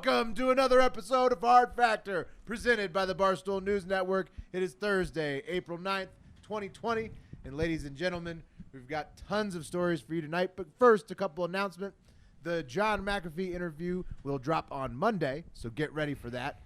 Welcome to another episode of Hard Factor, presented by the Barstool News Network. It is Thursday, April 9th, 2020. And ladies and gentlemen, we've got tons of stories for you tonight. But first, a couple announcements. The John McAfee interview will drop on Monday, so get ready for that.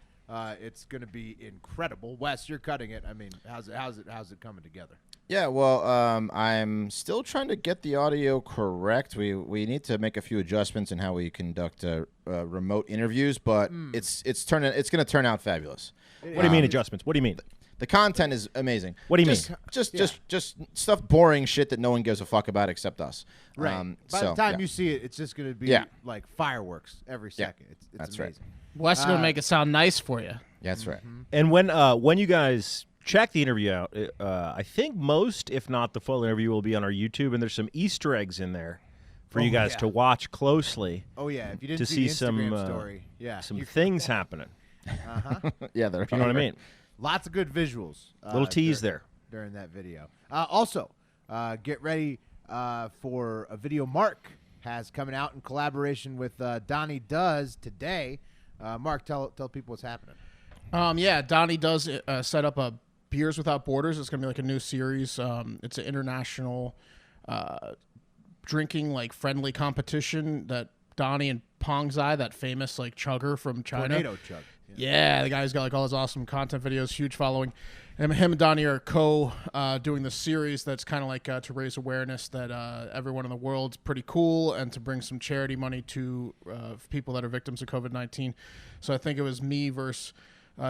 It's going to be incredible. Wes, you're cutting it. I mean, how's it coming together? Yeah, well, I'm still trying to get the audio correct. We need to make a few adjustments in how we conduct remote interviews, but it's going to turn out fabulous. What do you mean adjustments? What do you mean? The content is amazing. What do you mean? Just stuff, boring shit that no one gives a fuck about except us. Right. By the time you see it, it's just going to be like fireworks every second. It's that's amazing. right. Wes is going to make it sound nice for you. Yeah, that's right. And when you guys check the interview out, I think most, if not the full interview, will be on our YouTube, and there's some Easter eggs in there for you guys to watch closely. Oh yeah, if you didn't to see see the Instagram some story, some things happening. Yeah, there. You know what I mean? Lots of good visuals. Little tease there during that video. Also, get ready for a video Mark has coming out in collaboration with Donnie Does today. Mark, tell people what's happening. Yeah, Donnie does set up a Beers Without Borders. It's going to be like a new series. It's an international drinking like friendly competition that Donnie and Pongzai, that famous like chugger from China. Tornado chug. Yeah, the guy's got like all his awesome content videos, huge following. And him and Donnie are doing this series that's kind of like to raise awareness that everyone in the world's pretty cool and to bring some charity money to people that are victims of COVID-19. So I think it was me versus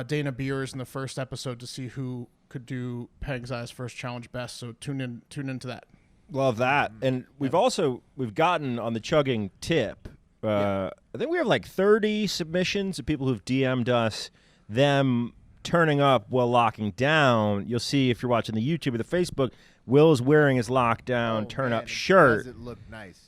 Dana Beers in the first episode to see who could do Pengzai's first challenge best. So tune into that. Love that. And we've gotten on the chugging tip. I think we have like 30 submissions of people who've DM'd us, them turning up while locking down. You'll see if you're watching the YouTube or the Facebook, Will's wearing his lockdown turn-up shirt. Does it look nice?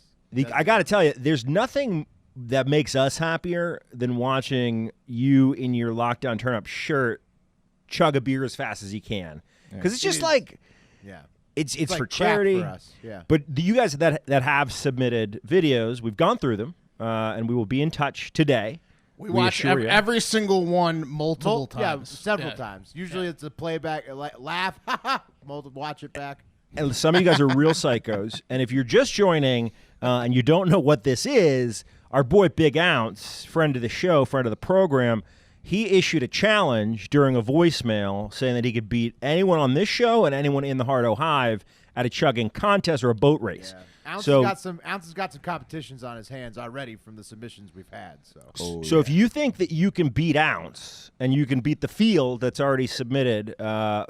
I got to tell you, there's nothing that makes us happier than watching you in your lockdown turn-up shirt chug a beer as fast as you can. Because it's just it's like for charity. For us. Yeah. But you guys that have submitted videos, we've gone through them, and we will be in touch today. We watch every single one multiple times. Yeah, several times. Usually it's a playback, laugh, watch it back. And some of you guys are real psychos. And if you're just joining and you don't know what this is, our boy Big Ounce, friend of the show, friend of the program, he issued a challenge during a voicemail saying that he could beat anyone on this show and anyone in the Hardo Hive at a chugging contest or a boat race. Yeah. Ounce has got some competitions on his hands already from the submissions we've had. So, if you think that you can beat Ounce and you can beat the field that's already submitted,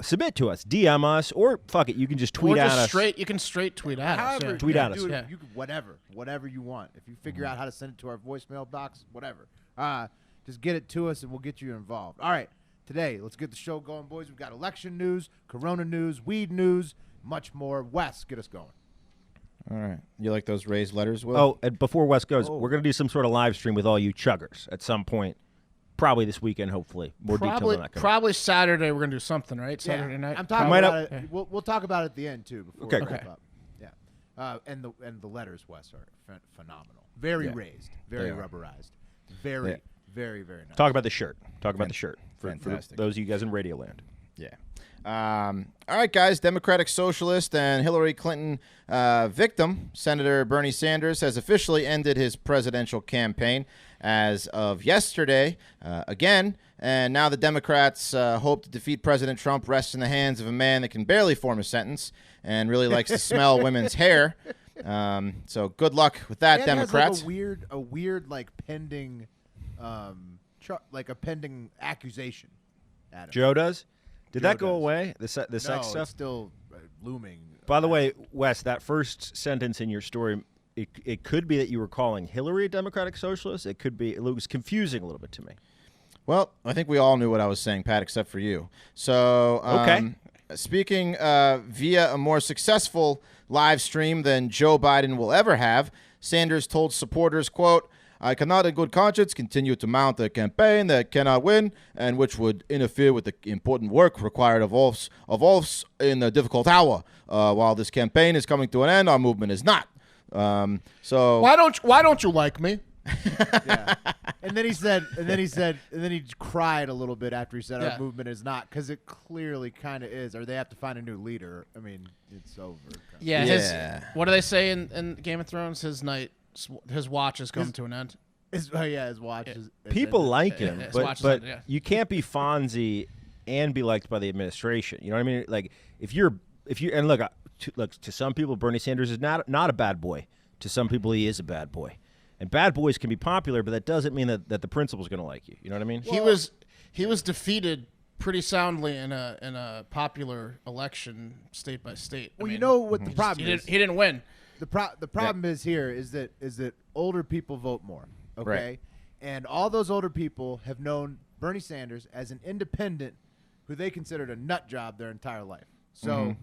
submit to us, DM us, or fuck it, you can just tweet at us. You can straight tweet at us. Yeah. Tweet at us. You can, whatever you want. If you figure out how to send it to our voicemail box, whatever. Just get it to us and we'll get you involved. All right, today let's get the show going, boys. We've got election news, Corona news, weed news, much more. Wes, get us going. All right. You like those raised letters, Will? Oh, and before Wes goes, we're going to do some sort of live stream with all you chuggers at some point, probably this weekend, hopefully. More details on that. Probably Saturday we're going to do something, right? Saturday night? I'm talking about it. We'll talk about it at the end, too. Before we wrap up. Yeah. And the letters, Wes, are phenomenal. Very raised. Very rubberized. Very, very, very nice. Talk about the shirt. For those of you guys in Radio Land. Yeah. All right, guys. Democratic Socialist and Hillary Clinton victim, Senator Bernie Sanders, has officially ended his presidential campaign as of yesterday again. And now the Democrats hope to defeat President Trump rests in the hands of a man that can barely form a sentence and really likes to smell women's hair. So good luck with that, Democrats. Has like a weird like pending, like a pending accusation at him. Joe does? Did that go does. away? The sex stuff? It's still looming. By the way, Wes, that first sentence in your story, it could be that you were calling Hillary a Democratic Socialist. It could be. It was confusing a little bit to me. Well, I think we all knew what I was saying, Pat, except for you. So, okay. Speaking via a more successful live stream than Joe Biden will ever have, Sanders told supporters, quote, "I cannot in good conscience continue to mount a campaign that cannot win and which would interfere with the important work required of us in a difficult hour. While this campaign is coming to an end, our movement is not." So why don't you like me? Yeah. And then he cried a little bit after he said our movement is not, because it clearly kind of is, or they have to find a new leader. I mean, it's over. Yeah. What do they say in Game of Thrones? His watch has come to an end. His watch is. People like him, but ended, you can't be Fonzie and be liked by the administration. You know what I mean? Like if you're and look to some people, Bernie Sanders is not a bad boy. To some people, he is a bad boy. And bad boys can be popular, but that doesn't mean that the principal's going to like you. You know what I mean? Well, he was defeated pretty soundly in a popular election, state by state. Well, you know what the problem is? He didn't win. The problem is that older people vote more. Okay, Right. And all those older people have known Bernie Sanders as an independent who they considered a nut job their entire life. So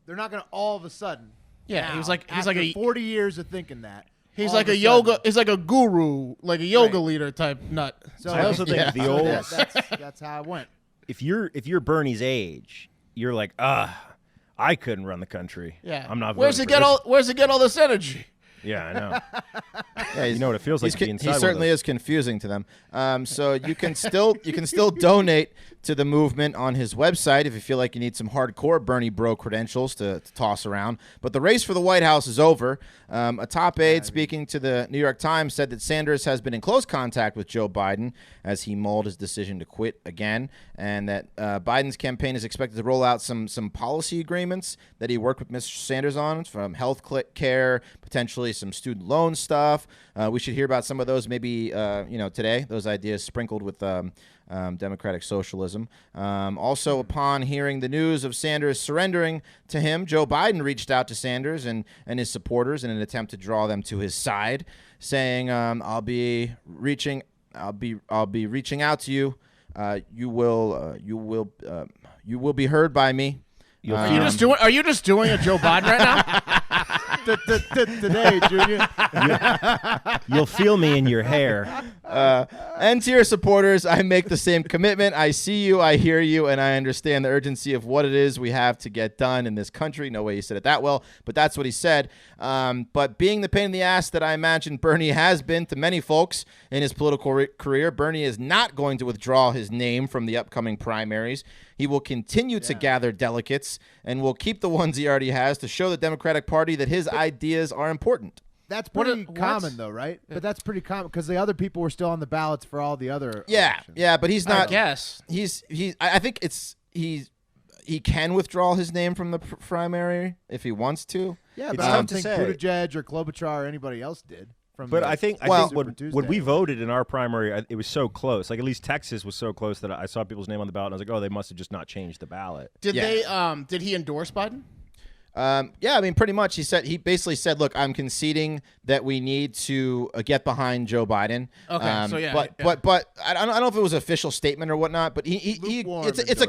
they're not going to all of a sudden. Yeah, now, he was like after 40 years of thinking that. He's all like of a sudden- yoga. He's like a guru, like a yoga Right. leader type nut. So I also think the old that's how it went. if you're Bernie's age, you're like, I couldn't run the country. Yeah, I'm not. Where's he get all this energy? Yeah, I know. Yeah, You know what it feels like to be inside He one of certainly those. is confusing to them. So you can still donate to the movement on his website if you feel like you need some hardcore Bernie bro credentials to toss around. But the race for the White House is over. A top aide speaking to the New York Times said that Sanders has been in close contact with Joe Biden as he mulled his decision to quit again, and that Biden's campaign is expected to roll out some policy agreements that he worked with Mr. Sanders on, from health care, potentially some student loan stuff. We should hear about some of those maybe today, those ideas sprinkled with democratic socialism. Also, upon hearing the news of Sanders surrendering to him, Joe Biden reached out to Sanders and his supporters in an attempt to draw them to his side, saying, I'll be reaching out to you. You will be heard by me. Are you just doing a Joe Biden right now? Today, Junior. You'll feel me in your hair. And to your supporters, I make the same commitment. I see you, I hear you, and I understand the urgency of what it is we have to get done in this country. No way he said it that well, but that's what he said. But being the pain in the ass that I imagine Bernie has been to many folks in his political career, Bernie is not going to withdraw his name from the upcoming primaries. He will continue to gather delegates and will keep the ones he already has to show the Democratic Party that his ideas are important. That's pretty common, though, right? But that's pretty common because the other people were still on the ballots for all the other elections. Yeah, but he's not. I guess I think he can withdraw his name from the primary if he wants to. Yeah, It's but I tough don't to think say. Klobuchar or Klobuchar or anybody else did. But I think Super when we Tuesday. voted in our primary, it was so close. Like at least Texas was so close that I saw people's name on the ballot, and I was like, oh, they must have just not changed the ballot. did he endorse Biden? Yeah, I mean, pretty much. He basically said, "Look, I'm conceding that we need to get behind Joe Biden." Okay, so yeah, but I don't know if it was an official statement or whatnot. But Lukewarm it's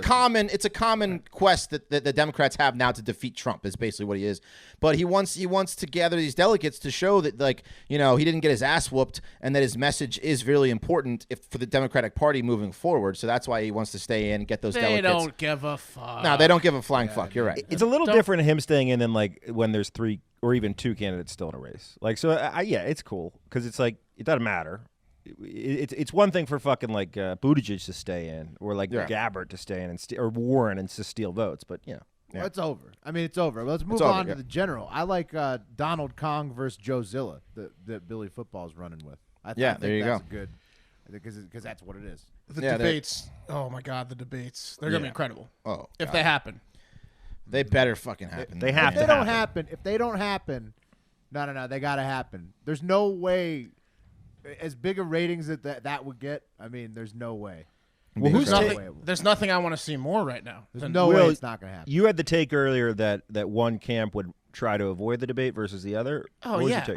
a common quest that the Democrats have now to defeat Trump. Is basically what he is. But he wants to gather these delegates to show that, like, he didn't get his ass whooped and that his message is really important for the Democratic Party moving forward. So that's why he wants to stay in and get those delegates. They don't give a fuck. No, they don't give a flying fuck. You're right. It's a little different him staying in than like when there's 3 or even 2 candidates still in a race. Like, so yeah, it's cool because it's like it doesn't matter. It's one thing for fucking like Buttigieg to stay in, or like Gabbard to stay in, and or Warren and to steal votes. But Well, it's over. I mean, it's over. Let's move on to the general. I like Donald Kong versus Joe Zilla that Billy Football's running with. I think there you that's go. Good. Because that's what it is. The debates. Oh my God, the debates. They're gonna be incredible. Oh, if they happen. They better fucking happen. They have If to they don't happen, no, they gotta happen. There's no way, as big a ratings that would get. I mean, there's no way. Well, There's nothing I want to see more right now. There's no way it's not gonna happen. You had the take earlier that one camp would try to avoid the debate versus the other. Oh, What was yeah. your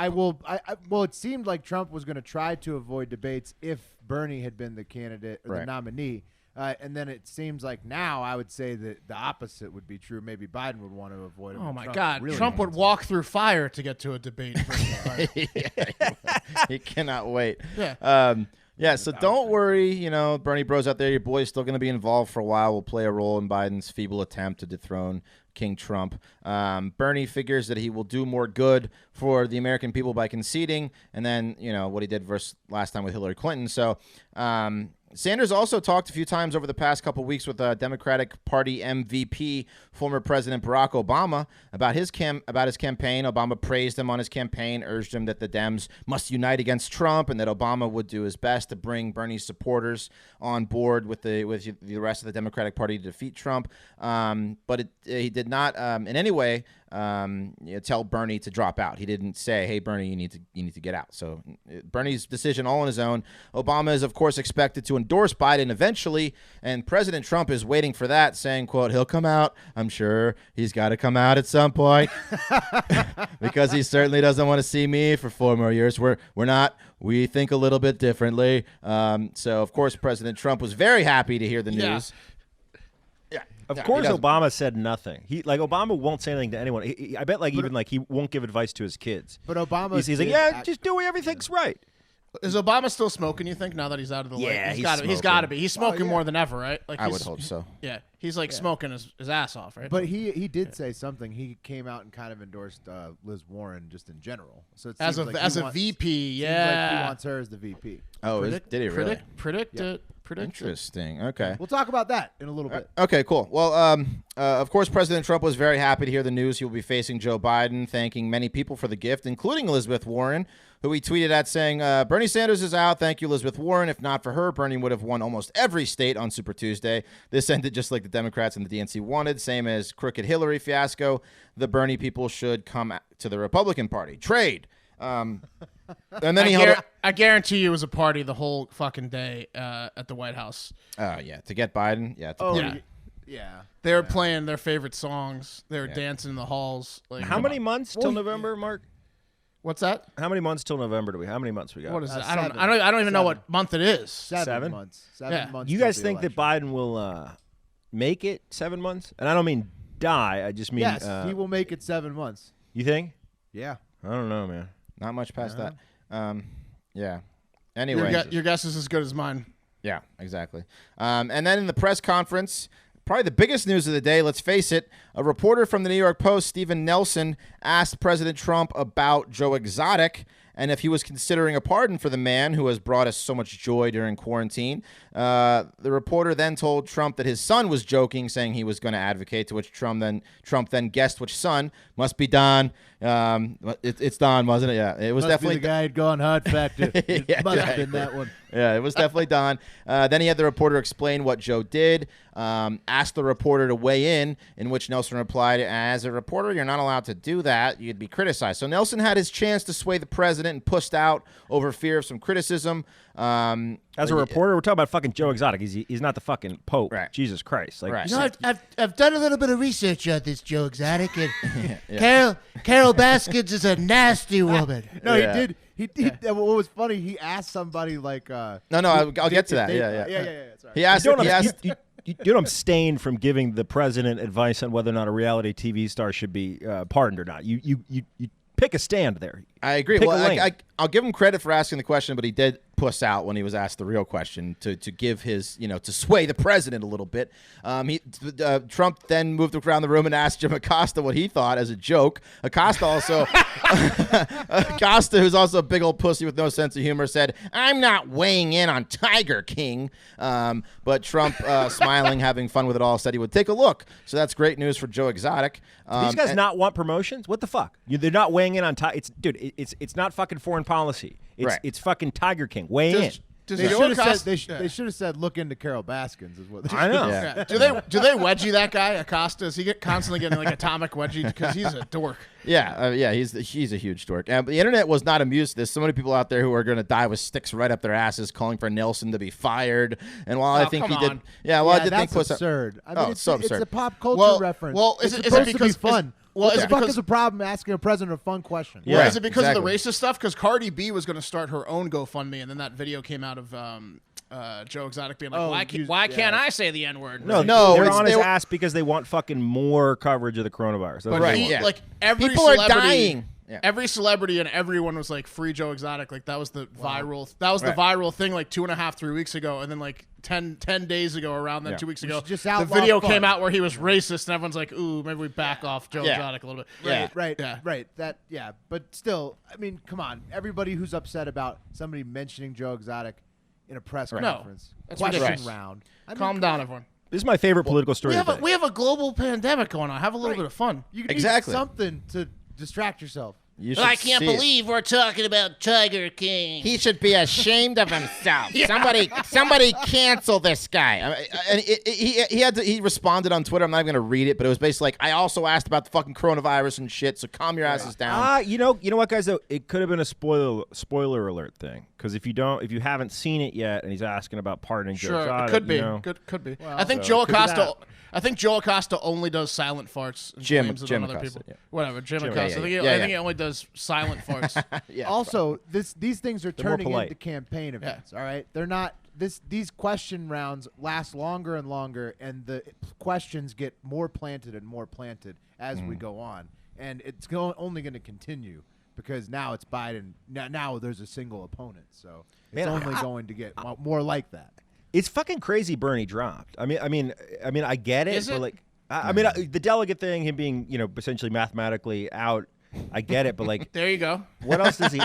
take? Well, it seemed like Trump was going to try to avoid debates if Bernie had been the candidate or the nominee. And then it seems like now I would say that the opposite would be true. Maybe Biden would want to avoid it. Oh, my Trump God. really Trump would wants walk through fire to get to a debate. He cannot wait. Yeah. Yeah, so don't worry, Bernie bros out there, your boy's still going to be involved for a while. Will play a role in Biden's feeble attempt to dethrone King Trump. Bernie figures that he will do more good for the American people by conceding, and then, what he did versus last time with Hillary Clinton. So Sanders also talked a few times over the past couple of weeks with Democratic Party MVP, former President Barack Obama, about his campaign. Obama praised him on his campaign, urged him that the Dems must unite against Trump, and that Obama would do his best to bring Bernie's supporters on board with the rest of the Democratic Party to defeat Trump. But he did not in any way tell Bernie to drop out. He didn't say, "Hey, Bernie, you need to get out." So Bernie's decision all on his own. Obama is, of course, expected to endorse Biden eventually, and President Trump is waiting for that, saying, quote, "He'll come out. I'm sure he's got to come out at some point because he certainly doesn't want to see me for 4 more years. We think a little bit differently." So, of course, President Trump was very happy to hear the news. Of course, Obama said nothing. Obama won't say anything to anyone. I bet, he won't give advice to his kids. But Obama, he's like, just do everything's right. Is Obama still smoking, you think, now that he's out of the light? Yeah, he's got to be. He's smoking more than ever, right? I would hope so. Yeah, he's smoking his ass off, right? But he did say something. He came out and kind of endorsed Liz Warren just in general. So it as seems a VP, yeah. Like he wants her as the VP. Oh, did he really? Predict it. Interesting. Okay. We'll talk about that in a little bit. Okay, cool. Well, of course, President Trump was very happy to hear the news he will be facing Joe Biden, thanking many people for the gift, including Elizabeth Warren, who he tweeted at saying, "Bernie Sanders is out. Thank you, Elizabeth Warren. If not for her, Bernie would have won almost every state on Super Tuesday. This ended just like the Democrats and the DNC wanted, same as crooked Hillary fiasco. The Bernie people should come to the Republican Party. Trade." And then I guarantee you it was a party the whole fucking day at the White House. Oh, yeah, to get Biden. Yeah. Yeah. They were playing their favorite songs. They were dancing in the halls. How many months till November, Mark? What's that? How many months till November do we? How many months we got? What is it? Seven. I don't even know what month it is. 7 months. 7 months. You till guys the think that election. Biden will make it 7 months? And I don't mean die. I just mean Yes, he will make it 7 months. You think? Yeah. I don't know, man. Not much past that. Yeah. Anyway. Your guess is as good as mine. Yeah, exactly. And then in the press conference, probably the biggest news of the day, let's face it, a reporter from the New York Post, Stephen Nelson, asked President Trump about Joe Exotic and if he was considering a pardon for the man who has brought us so much joy during quarantine. The reporter then told Trump that his son was joking, saying he was going to advocate, to which Trump then guessed which son. Must be Don. It's Don, wasn't it? Yeah, it was definitely the guy who'd gone Hot Factor. It must have been that one. Yeah, it was definitely Don. Then he had the reporter explain what Joe did, asked the reporter to weigh in which Nelson replied, "As a reporter, you're not allowed to do that. You'd be criticized." So Nelson had his chance to sway the president and pushed out over fear of some criticism. As a reporter, we're talking about fucking Joe Exotic. He's not the fucking Pope. Right. Jesus Christ. Like, Right. You know, I've done a little bit of research on this Joe Exotic, and Carol Baskins is a nasty woman. No, Yeah. he did. What was funny? He asked somebody like. No, I'll get to that. Yeah. Sorry. He asked. You don't abstain from giving the president advice on whether or not a reality TV star should be pardoned or not. You pick a stand there. I agree. Pick a Well, lane. I'll give him credit for asking the question, but he did puss out when he was asked the real question to give his, to sway the president a little bit. Trump then moved around the room and asked Jim Acosta what he thought as a joke. Acosta, who's also a big old pussy with no sense of humor, said, "I'm not weighing in on Tiger King." But Trump, smiling, having fun with it all, said he would take a look. So that's great news for Joe Exotic. These guys not want promotions? What the fuck? They're not weighing in on it's not fucking foreign policy. It's fucking Tiger King. Weigh in. They should have said. They should have said, "Look into Carol Baskins." Is what they I know. Yeah. Do they wedgie that guy Acosta? Is he constantly getting like atomic wedgie because he's a dork? Yeah, he's a huge dork. But the internet was not amused to this. So many people out there who are going to die with sticks right up their asses, calling for Nelson to be fired. And while I think he did, I did think that's absurd. I mean, it's so absurd. It's a pop culture reference. Well, it's is it supposed because to be fun? Well, what is the it fuck because is the problem asking a president a fun question? Yeah, Well, is it because of the exactly. racist stuff? Because Cardi B was going to start her own GoFundMe, and then that video came out of Joe Exotic being like, "Why can't I say the N-word?" No, No, they're it's- on his they- ass because they want fucking more coverage of the coronavirus. That's But what Right, they he, want. yeah. like every People are celebrity, dying. Yeah. Every celebrity and everyone was like free Joe Exotic. Like that was the viral. That was the viral thing like 2.5, 3 weeks ago, and then like 10 days ago, around then 2 weeks ago, just the outlaw video fun. came out where he was racist, and everyone's like, "Ooh, maybe we back off Joe Exotic a little bit." Yeah. Right. But still, I mean, come on. Everybody who's upset about somebody mentioning Joe Exotic in a press conference, that's question ridiculous. round. I mean, Calm down, everyone. This is my favorite political story. We have a global pandemic going on. Have a little bit of fun. You need Exactly. something to distract yourself. You should see it. we're talking about Tiger King. He should be ashamed of himself. Somebody cancel this guy. And he responded on Twitter. I'm not even gonna read it, but it was basically like, I also asked about the fucking coronavirus and shit. So calm your asses down. You know what, guys? Though it could have been a spoiler alert thing, because if you haven't seen it yet, and he's asking about pardoning Joe Exotic, it could be. you know. Could be. Well, I think so Joe could be Acosta. that. I think Joe Acosta only does silent farts and Jim blames it Acosta, on other people. yeah. Whatever, Jim Yeah, Acosta. yeah, I think he only does silent farts. Yeah. Also, these things are They're more turning polite. into campaign events. All right, they're not. These question rounds last longer and longer, and the questions get more planted and more planted as we go on, and it's only going to continue because now it's Biden. Now there's a single opponent, so it's Man, only going to get more like that. It's fucking crazy. Bernie dropped. I mean, I get it, Is but it? like, I mean, the delegate thing, him being, essentially mathematically out. I get it, but like, There you go. what else does he?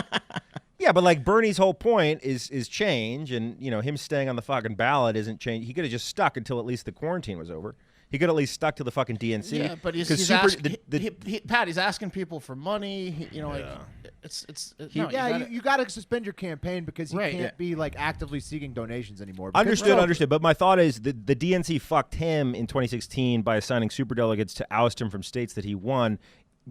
Yeah, but like Bernie's whole point is change, and him staying on the fucking ballot isn't change. He could have just stuck until at least the quarantine was over. He could at least stuck to the fucking DNC. Yeah, but he's super, asking, Pat. He's asking people for money. You got to suspend your campaign because you Right, can't yeah. be like actively seeking donations anymore. Because- Understood. But my thought is the DNC fucked him in 2016 by assigning superdelegates to oust him from states that he won.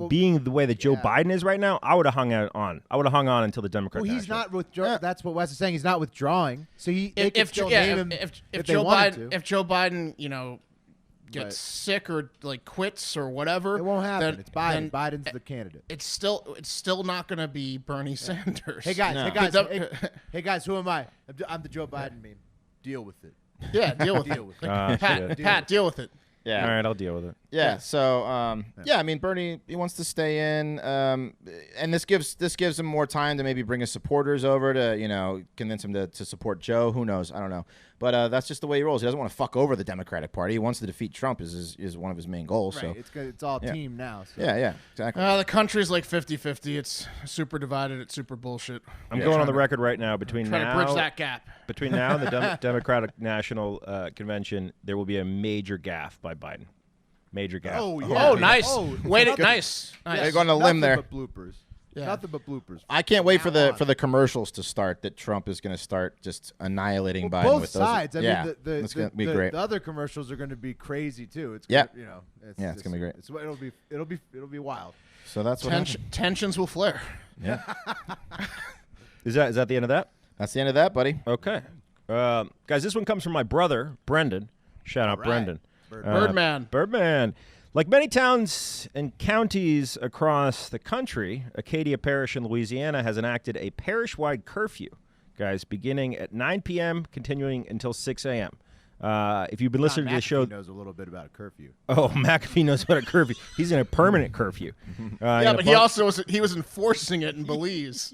Being the way that Joe Biden is right now, I would have hung on. I would have hung on until the Democrats. Well, he's not withdrawing. That's what Wes is saying. He's not withdrawing. So they could if still name him if they Joe wanted Biden to. if Joe Biden gets Right. sick or like quits or whatever, It won't happen. then- It's Biden. then Biden's the candidate. It's still not going to be Bernie Sanders. Hey guys, No. hey guys, who am I? I'm the Joe Biden meme. Deal with it. Yeah, deal with Deal it. with it. Pat, deal with it. Yeah. All right, I'll deal with it. Yeah. So, I mean, Bernie, he wants to stay in, and this gives him more time to maybe bring his supporters over to, convince him to support Joe. Who knows? I don't know. But that's just the way he rolls. He doesn't want to fuck over the Democratic Party. He wants to defeat Trump is one of his main goals. Right. So, It's all team now. So. yeah, exactly. The country's like 50-50. It's super divided. It's super bullshit. I'm going on the record right now. Between Trying now to bridge that gap. and the Democratic National Convention, there will be a major gaffe by Biden. Major gaffe. Oh yeah. Oh, nice. Oh, Wait, nothing- nice. They're going on a limb there. Nothing but bloopers. Yeah. Nothing but bloopers. I can't wait for Now on. the commercials to start. That Trump is going to start just annihilating Biden Both with those. sides. I yeah, mean, it's going to be great. The other commercials are going to be crazy too. It's Yeah. gonna, It's gonna be great. It'll be wild. So that's what happened. Tensions will flare. Yeah, Is that the end of that? that's the end of that, buddy. Okay. Guys, this one comes from my brother, Brendan. Shout out, right. Brendan. Birdman. Birdman. Like many towns and counties across the country, Acadia Parish in Louisiana has enacted a parish-wide curfew, guys, beginning at 9 p.m., continuing until 6 a.m. If you've been listening to the show, knows a little bit about a curfew. oh, McAfee knows about a curfew. He's in a permanent curfew. Yeah, but he also was enforcing it in Belize.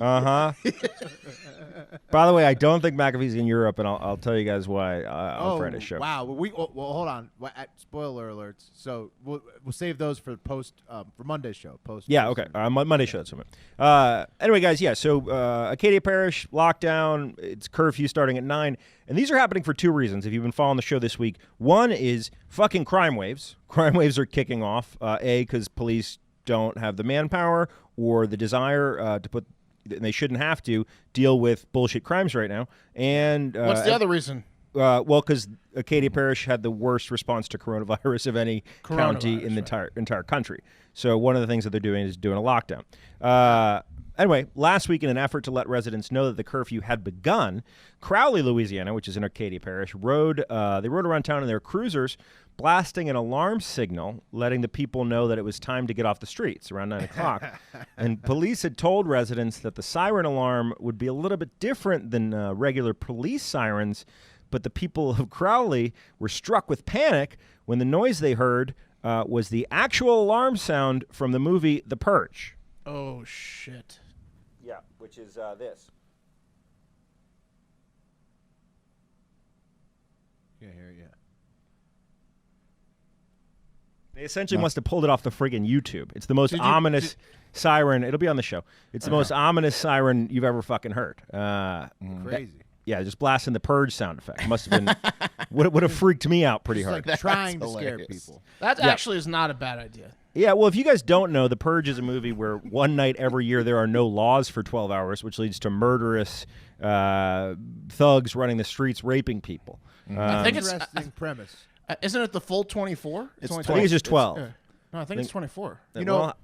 By the way, I don't think McAfee's in Europe, and I'll tell you guys why on Friday's show. Wow. Well, hold on. Spoiler alerts. So we'll save those for for Monday's show. Yeah, okay. Monday show. That's what I meant. Anyway, guys, yeah. So Acadia Parish lockdown. It's curfew starting at 9, and these are happening for two reasons. If you've been following the show this week, one is fucking crime waves. Crime waves are kicking off. Because police don't have the manpower or the desire to put. And they shouldn't have to deal with bullshit crimes right now. And What's the other reason? Well, because Acadia Parish had the worst response to coronavirus of any county in the entire country. So one of the things that they're doing is doing a lockdown. Anyway, last week, in an effort to let residents know that the curfew had begun, Crowley, Louisiana, which is in Acadia Parish, rode around town in their cruisers, blasting an alarm signal, letting the people know that it was time to get off the streets around 9 o'clock. And police had told residents that the siren alarm would be a little bit different than regular police sirens, but the people of Crowley were struck with panic when the noise they heard was the actual alarm sound from the movie The Purge. Oh, shit. Yeah, which is this. Yeah, here, yeah. They essentially must have pulled it off the friggin' YouTube. It's the most ominous siren. It'll be on the show. It's the most ominous siren you've ever fucking heard. Crazy. Yeah, just blasting the purge sound effect. Must have been would have freaked me out pretty It's hard. like trying to scare hilarious. people. That actually is not a bad idea. Yeah, well, if you guys don't know, The Purge is a movie where one night every year there are no laws for 12 hours, which leads to murderous thugs running the streets raping people. I think it's Interesting premise. isn't it the full 24? I think it's just 12. No, I think it's 24. You know, Well,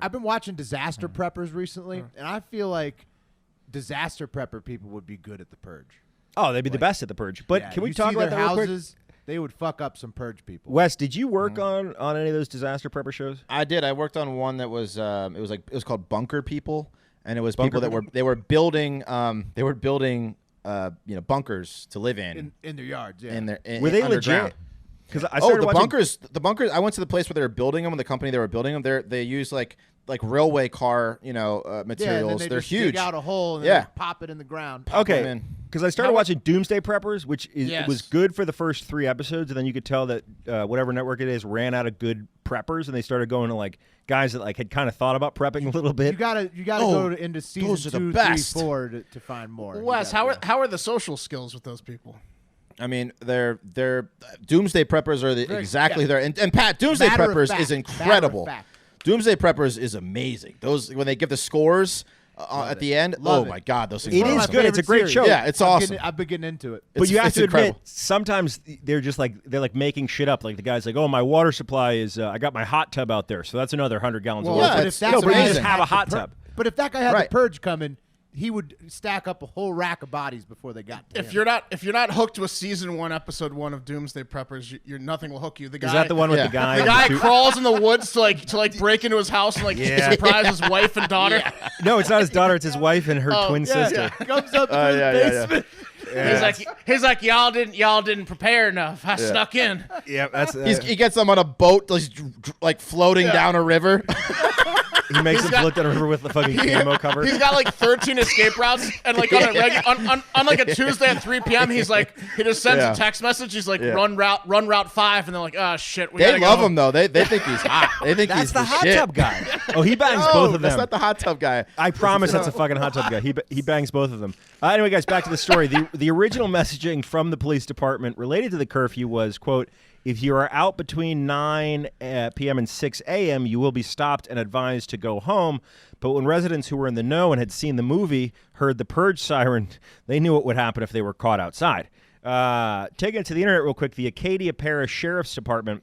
I've been watching disaster preppers recently, and I feel like disaster prepper people would be good at the purge. oh, they'd be the best at The Purge. But Yeah, can we you talk see about their that real quick? houses? They would fuck up some purge people. Wes, did you work on any of those disaster prepper shows? I did. I worked on one that was it was called Bunker People, and it was people that were building bunkers to live in in their yards. Yeah. in their Were they underground. legit? Because I started the watching bunkers. I went to the place where they were building them, and the company they were building them. They use like railway car, materials. Yeah, and then they they're just huge. dig out a hole and Yeah. then pop it in the ground. them Okay, in. because I started watching Doomsday Preppers, which is it Yes. was good for the first 3 episodes, and then you could tell that whatever network it is ran out of good preppers, and they started going to like guys that like had kind of thought about prepping a little You bit. gotta Oh, go into those season are the 2, 3, best. 4 to find more. You Wes, gotta how go. are the social skills with those people? I mean, they're Doomsday Preppers are exactly yeah. there. And Pat, Doomsday Matter of Preppers fact. is Matter of incredible. fact. Doomsday Preppers is amazing. Those when they give the scores at the end. Love oh it. my God, those things. It are is awesome. good. It's a great show. Yeah, it's awesome. I've been getting into it. But you have it's to incredible. admit, sometimes they're just like making shit up. Like the guy's like, "Oh, my water supply is I got my hot tub out there, so that's another 100 gallons of Well, water." yeah, but it's- if that's no, but you the guy just that have had a hot the tub. But if that guy had Right. the purge coming, he would stack up a whole rack of bodies before they got to If him. you're not hooked to a season 1, episode 1 of Doomsday Preppers, you're nothing will hook you. The guy, Is that the one with Yeah. the guy? The guy with crawls in the woods to break into his house and surprise his wife and daughter. No, it's not his daughter. It's his wife and her twin Yeah, sister. comes up to his yeah, yeah. basement. He's like y'all didn't prepare enough. I snuck in. Yeah, that's He gets them on a boat, like floating down a river. he makes him float down a river with the fucking camo cover. He's got like 13 escape routes, and like on like a Tuesday at 3 p.m. he just sends Yeah. a text message. He's like Yeah. run route 5, and they're like, oh shit, we They gotta love go. him though. They think he's hot. They think That's he's the hot shit. tub guy. Oh, he bangs No, both of that's them. not the hot tub guy. I promise that's a fucking hot tub guy. He bangs both of them. Anyway, guys, back to the story. The original messaging from the police department related to the curfew was, quote, "If you are out between 9 p.m. and 6 a.m., you will be stopped and advised to go home." But when residents who were in the know and had seen the movie heard the purge siren, they knew what would happen if they were caught outside. Taking it to the internet real quick, the Acadia Parish Sheriff's Department,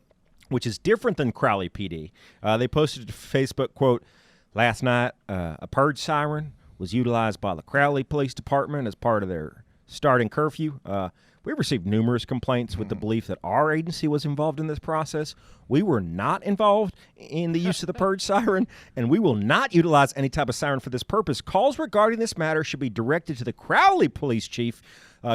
which is different than Crowley PD, they posted to Facebook, quote, "Last night, a purge siren was utilized by the Crowley Police Department as part of their starting curfew. We received numerous complaints with the belief that our agency was involved in this process. We were not involved in the use of the purge siren, and we will not utilize any type of siren for this purpose. Calls regarding this matter should be directed to the Crowley Police Chief,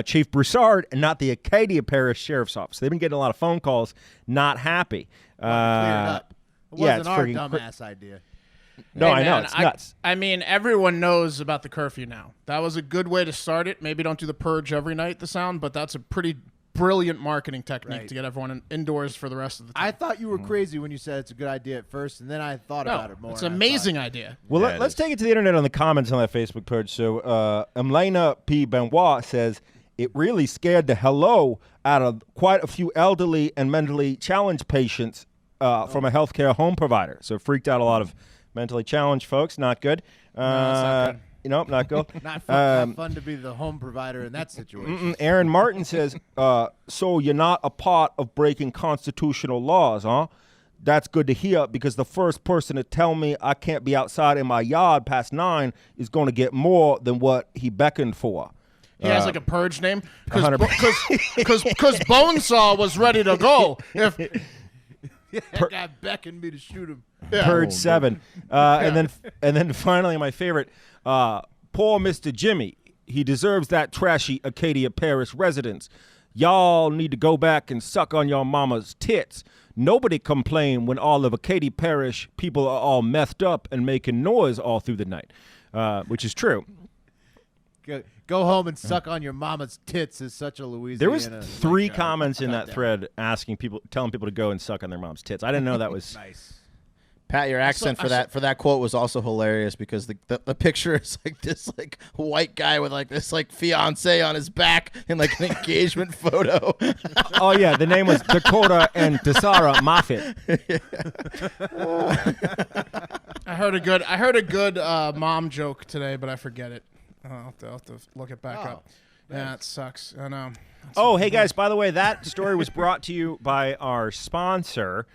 Chief Broussard, and not the Acadia Parish Sheriff's Office." They've been getting a lot of phone calls, not happy. Cleared up. It yeah, wasn't it's our friggin' dumbass idea. No, Hey, I know, man, it's nuts. I mean, everyone knows about the curfew now. That was a good way to start it. Maybe don't do the purge every night, the sound, but that's a pretty brilliant marketing technique Right. to get everyone indoors for the rest of the time. I thought you were crazy when you said it's a good idea at first, and then I thought about it more. it's and an I amazing idea. Well, Yeah, it let's is. take it to the internet on the comments on that Facebook page. So, Emlena P. Benoit says, "It really scared the hello out of quite a few elderly and mentally challenged patients from a healthcare home provider." So, it freaked out a lot of mentally challenged folks. Not good. that's not good. Nope, not good. Not not fun to be the home provider in that situation. Aaron Martin says, "So you're not a part of breaking constitutional laws, huh? That's good to hear, because the first person to tell me I can't be outside in my yard past 9 is going to get more than what he beckoned for." He has like a purge name because 100%. Bonesaw was ready to go. If That guy beckoned me to shoot him. Purge 7. And then finally, my favorite, poor Mr. Jimmy. He deserves that trashy Acadia Parish residence. Y'all need to go back and suck on your mama's tits. Nobody complain when all of Katy Parish people are all messed up and making noise all through the night, which is true. Go home and suck on your mama's tits is such a Louisiana. There was 3 comments in that thread telling people to go and suck on their mom's tits. I didn't know that was nice. Pat, your accent for that quote was also hilarious because the picture is like this like white guy with like this like fiance on his back in like an engagement photo. Oh yeah, the name was Dakota and Desara Moffitt. I heard a good mom joke today, but I forget it. I'll have to look it back up. Yeah, it sucks. I know. Oh, hey guys, by the way, that story was brought to you by our sponsor,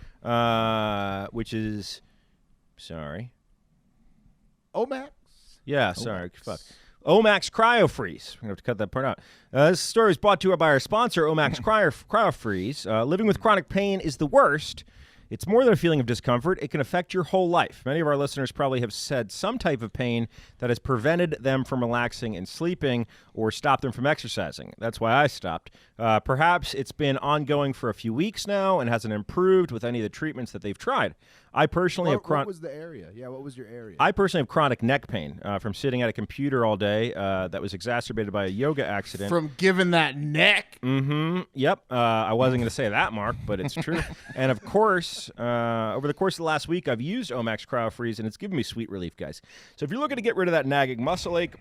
which is, sorry. Omax? Yeah, sorry. Fuck. Omax CryoFreeze. We're going to have to cut that part out. This story is brought to you by our sponsor, Omax CryoFreeze. Living with chronic pain is the worst. It's more than a feeling of discomfort. It can affect your whole life. Many of our listeners probably have said some type of pain that has prevented them from relaxing and sleeping or stopped them from exercising. That's why I stopped. Perhaps it's been ongoing for a few weeks now and hasn't improved with any of the treatments that they've tried. I personally have What was the area? Yeah, what was your area? I personally have chronic neck pain from sitting at a computer all day that was exacerbated by a yoga accident. From giving that neck? Mm-hmm. Yep. I wasn't going to say that, Mark, but it's true. And of course, over the course of the last week, I've used Omax CryoFreeze, and it's given me sweet relief, guys. So if you're looking to get rid of that nagging muscle ache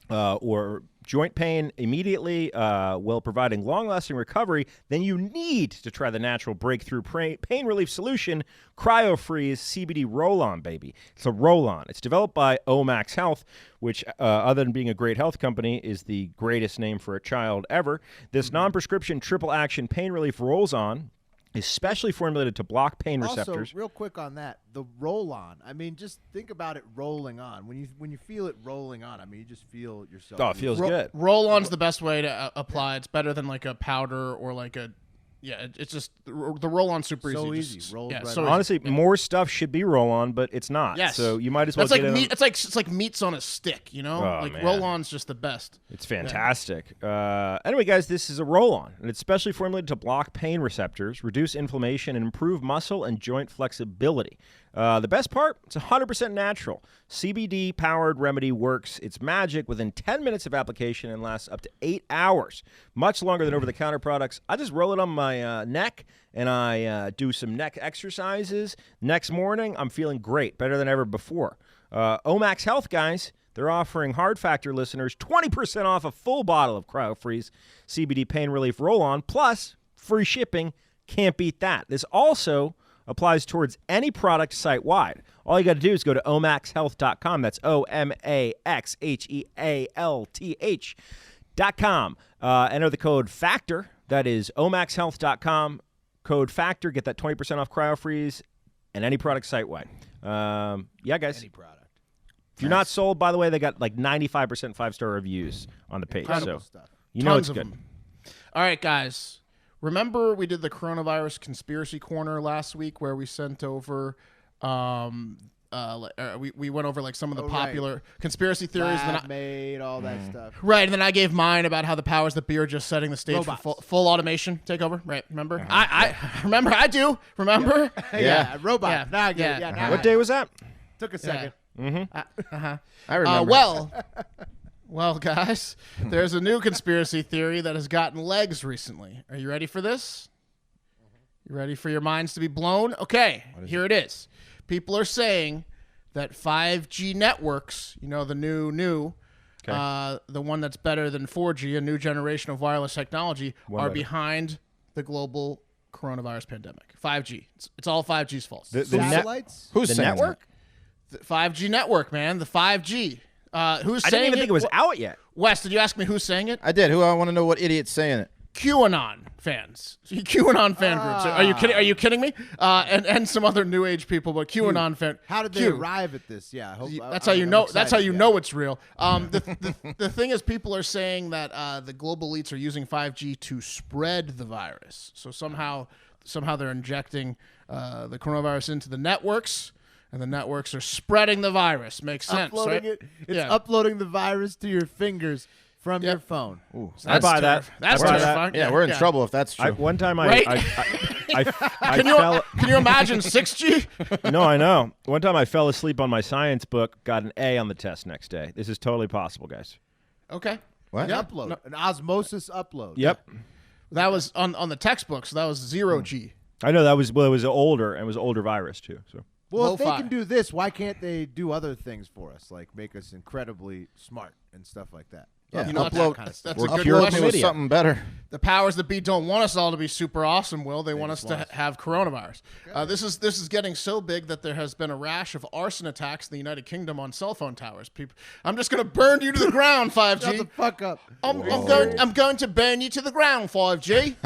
or joint pain immediately while providing long-lasting recovery, then you need to try the natural breakthrough pain relief solution, CryoFreeze CBD Roll-On, baby. It's a roll-on. It's developed by Omax Health, which, other than being a great health company, is the greatest name for a child ever. This non-prescription triple-action pain relief rolls-on is specially formulated to block pain receptors. Also, real quick on that, the roll-on. I mean, just think about it rolling on. When you feel it rolling on, I mean, you just feel yourself. Oh, it feels good. Roll-on's the best way to apply. It's better than like a powder or like a. Yeah, it's just the roll-on super so easy. Easy. Rolls yeah, right so on. Honestly, more stuff should be roll-on, but it's not. Yes. So you might as well That's get like it meat. It's like meats on a stick, you know? Oh, like man. roll-on's just the best. It's fantastic. Anyway, guys, this is a roll-on, and it's specially formulated to block pain receptors, reduce inflammation, and improve muscle and joint flexibility. The best part, it's 100% natural. CBD-powered remedy works its magic within 10 minutes of application and lasts up to 8 hours, much longer than over-the-counter products. I just roll it on my neck, and I do some neck exercises. Next morning, I'm feeling great, better than ever before. Omax Health, guys, they're offering Hard Factor listeners 20% off a full bottle of CryoFreeze CBD Pain Relief Roll-On, plus free shipping. Can't beat that. This also applies towards any product site-wide. All you got to do is go to omaxhealth.com. That's OMAXHEALTH.com. Enter the code FACTOR. That is omaxhealth.com. Code FACTOR. Get that 20% off CryoFreeze and any product site-wide. Yeah, guys. Any product. If you're not sold, by the way, they got like 95% 5-star reviews on the page. Incredible So stuff. you know Tons it's of good. them. All right, guys. Remember we did the coronavirus conspiracy corner last week where we sent over we went over like some of the popular conspiracy theories. Lab made all that stuff. Right, and then I gave mine about how the powers that be are just setting the stage Robots. for full automation takeover. Right, remember? I remember. I do. Remember? Yeah, robot. Yeah. Now I get it. Yeah. Yeah, now What day was that? Took a second. I remember. Well, guys, there's a new conspiracy theory that has gotten legs recently. Are you ready for this? You ready for your minds to be blown? Okay, here it is. People are saying that 5G networks, you know, the new, the one that's better than 4G, a new generation of wireless technology, are behind the global coronavirus pandemic. 5G. It's all 5G's fault. The Satellites? Who's the saying network? The 5G network, man. The 5G. Who's I saying didn't even think it was out yet. Wes, did you ask me who's saying it? I did. I want to know what idiot's saying it. QAnon fans. QAnon fan groups. Are you kidding? Are you kidding me? And some other new age people, but QAnon fan. How did they arrive at this? Yeah, That's how you know. That's how you know it's real. The thing is, people are saying that the global elites are using 5G to spread the virus. So somehow they're injecting the coronavirus into the networks, and the networks are spreading the virus. Makes sense, uploading right? it. It's uploading the virus to your fingers. from your phone. Ooh. I buy that. That's I buy that. terrifying. Yeah, we're in trouble if that's true. One time Right? I Can you imagine 6G? No, I know. One time I fell asleep on my science book, got an A on the test next day. This is totally possible, guys. Okay. What? An upload, an osmosis upload. Yep. That was on the textbook, so that was 0G. I know that was it was older and it was older virus too. So Well, if they Lo-fi. can do this, why can't they do other things for us, like make us incredibly smart and stuff like that? Yeah, You know, upload. kind of that's stuff. a good Upload question. me with something better. The powers that be don't want us all to be super awesome, Will. They want us to have coronavirus. This is getting so big that there has been a rash of arson attacks in the United Kingdom on cell phone towers. People, I'm just going to burn you to the ground, 5G. Shut the fuck up. I'm going to burn you to the ground, 5G.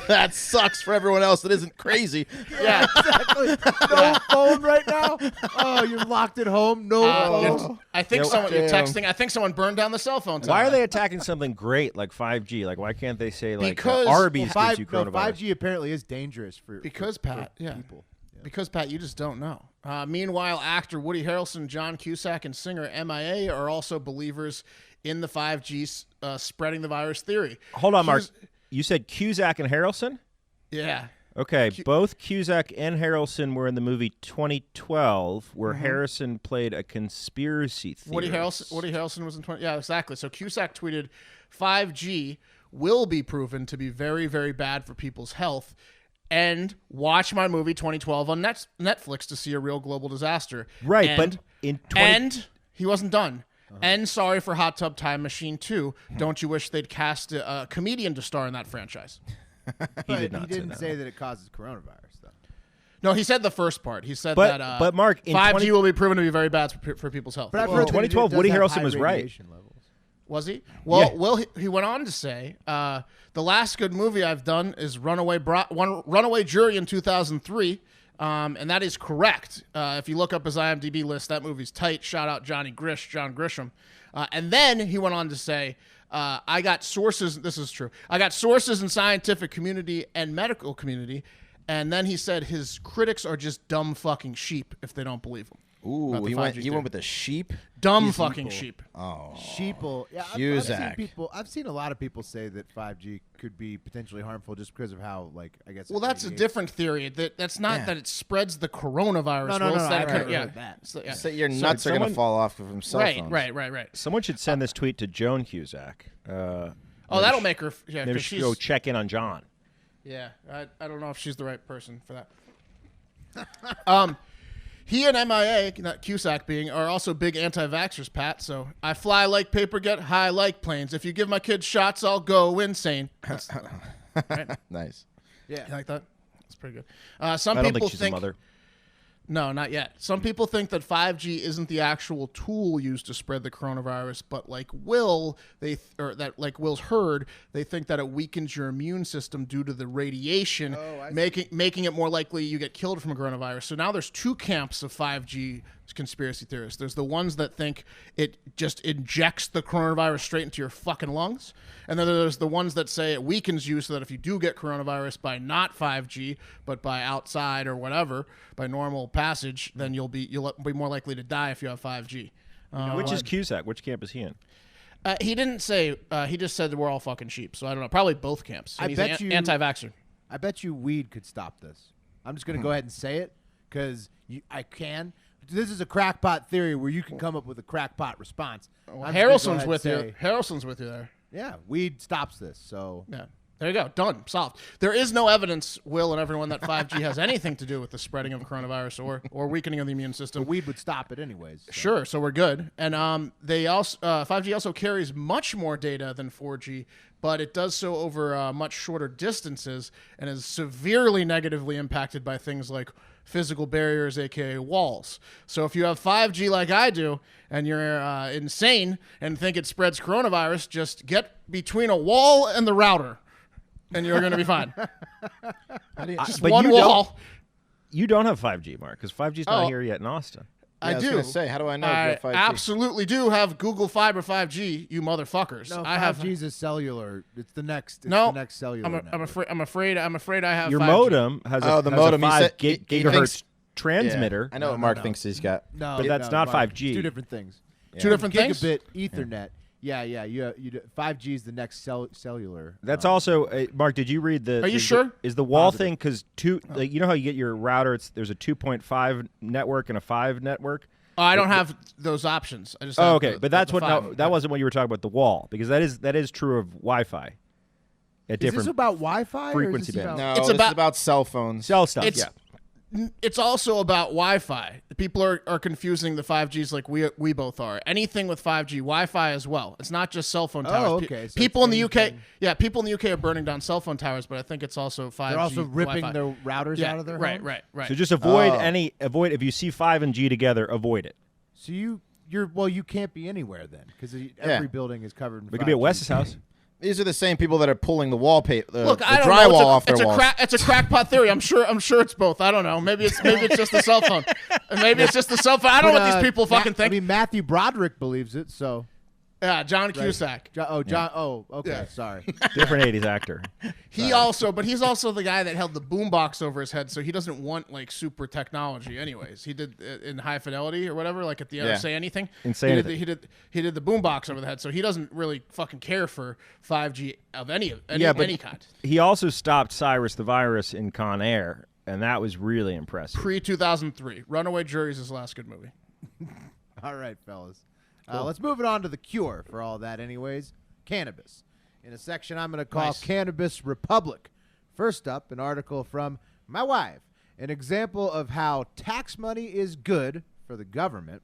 That sucks for everyone else that isn't crazy. Yeah. Exactly. No phone right now. Oh, you're locked at home. No phone. I think Yo, you're damn. texting. I think someone burned down the cell phone tower. why are they attacking something great like 5G? Like why can't they say like Because- Arby's Well, gives you coronavirus? 5G apparently is dangerous for Because for Pat, yeah. people. Because, Pat, you just don't know. Meanwhile, actor Woody Harrelson, John Cusack, and singer MIA are also believers in the 5G spreading the virus theory. Hold on, Mark. You said Cusack and Harrelson? Yeah. Okay, both Cusack and Harrelson were in the movie 2012, where Harrison played a conspiracy theorist. Woody Harrelson was in 20. Yeah, exactly. So Cusack tweeted, 5G will be proven to be very, very bad for people's health. And watch my movie 2012 on Netflix to see a real global disaster. Right, and, but in 20 and he wasn't done. And sorry for Hot Tub Time Machine 2. Don't you wish they'd cast a comedian to star in that franchise? he did But not he didn't say say that it causes coronavirus, though. No, he said the first part. He said But- that but Mark, in 5G 20 will be proven to be very bad for people's health. But I've Well, heard that 2012, it does Woody have Harrelson high was right. radiation levels. Was he? Well, Yeah. Will he went on to say, the last good movie I've done is Runaway Jury in 2003, and that is correct. If you look up his IMDb list, that movie's tight. Shout out John Grisham. And then he went on to say, I got sources. This is true. I got sources in scientific community and medical community. And then he said his critics are just dumb fucking sheep if they don't believe him. Ooh, About the he 5G went theory. with the sheep. Dumb fucking sheep. Oh, Sheeple. Yeah, Cusack. I've seen a lot of people say that 5G could be potentially harmful just because of how, like, I guess. Well, that's a different theory. That's not Yeah. that it spreads the coronavirus. No, Will. It's I that it heard could- yeah. that. So, yeah. so your nuts are someone- gonna fall off from cell Right, phones. right. Someone should send this tweet to Joan Cusack. Oh, that'll make her. Yeah, Maybe 'cause she she's. should go check in on John. Yeah, I don't know if she's the right person for that. He and MIA, not Cusack being, are also big anti-vaxxers, Pat. So I fly like paper, get high like planes. If you give my kids shots, I'll go insane. Right? Nice. Yeah. You like that? That's pretty good. Some I don't people think she's a mother. No, not yet. Some people think that 5G isn't the actual tool used to spread the coronavirus, but like Will's heard, they think that it weakens your immune system due to the radiation, making it more likely you get killed from a coronavirus. So now there's two camps of 5G conspiracy theorists. There's the ones that think it just injects the coronavirus straight into your fucking lungs, and then there's the ones that say it weakens you so that if you do get coronavirus by not 5G but by outside or whatever, by normal passage, then you'll be more likely to die if you have 5G. Which is Cusack? Which camp is he in? He didn't say. He just said that we're all fucking sheep. So I don't know. Probably both camps. And I he's bet you- anti-vaxxer. I bet you weed could stop this. I'm just going to go ahead and say it because I can. This is a crackpot theory where you can come up with a crackpot response. I'm just gonna go Harrelson's ahead with and you. say, Harrelson's with you there. Yeah, weed stops this. So Yeah. There you go. Done. Solved. There is no evidence, Will and everyone, that 5G has anything to do with the spreading of coronavirus or weakening of the immune system. the weed would stop it anyways. So. Sure, so we're good. And they also 5G also carries much more data than 4G, but it does so over much shorter distances and is severely negatively impacted by things like physical barriers, aka walls. So if you have 5G like I do, and you're insane and think it spreads coronavirus, just get between a wall and the router, and you're going to be fine. Just But one you wall. You don't have 5G, Mark, because 5G's not Oh. here yet in Austin. I was do. gonna say, how do I know if I you have 5G? absolutely do have Google Fiber 5G, you motherfuckers. No, I have 5G's is cellular. It's the next. It's no. the next cellular. I'm network. afraid I have Your 5G. modem has a, the has modem, a he 5 said- he gigahertz thinks- transmitter. I know what Mark thinks he's got. No, But that's no, not Mark, 5G. It's two different things. Two different things. Gigabit Ethernet Yeah. You 5G is the next cellular. That's also Mark. Did you read the? Are you sure? Is the wall thing because you know how you get your router? There's a 2.5 network and a 5 network. Oh, I don't have those options. I just Oh, have okay, but that's what. No, that wasn't what you were talking about. The wall, because that is true of Wi-Fi. At Is different this about Wi-Fi? frequency or is this bands. about- No, It's this about- is about cell phones. cell stuff. It's it's also about Wi-Fi. People are confusing the 5Gs like we both are. Anything with 5G, Wi-Fi as well. It's not just cell phone towers. Oh, okay. So People in it's the UK, anything. people in the UK are burning down cell phone towers, but I think it's also 5G. They're also ripping Wi-Fi. their routers out of their homes? Right. So just avoid Oh. if you see 5 and G together, avoid it. So you can't be anywhere then because every building is covered in We could be at 5G. Wes's house. These are the same people that are pulling the wallpaper, Look, the I don't drywall know. off their walls. It's a crackpot theory. I'm sure it's both. I don't know. Maybe it's just the cell phone. Maybe it's just the cell phone. I don't know what these people fucking think. I mean, Matthew Broderick believes it, so. Yeah, John Cusack. John. Oh, okay. Yeah. Sorry. Different 80s actor. He's also the guy that held the boombox over his head, so he doesn't want like super technology. Anyways, he did in High Fidelity or whatever, like at the end of Say Anything. He did the boombox over the head, so he doesn't really fucking care for 5G of any kind. He also stopped Cyrus the Virus in Con Air, and that was really impressive. Pre-2003, Runaway Jury's his last good movie. All right, fellas. Let's move it on to the cure for all that anyways. Cannabis. In a section I'm going to call Cannabis Republic. First up, an article from my wife. An example of how tax money is good for the government,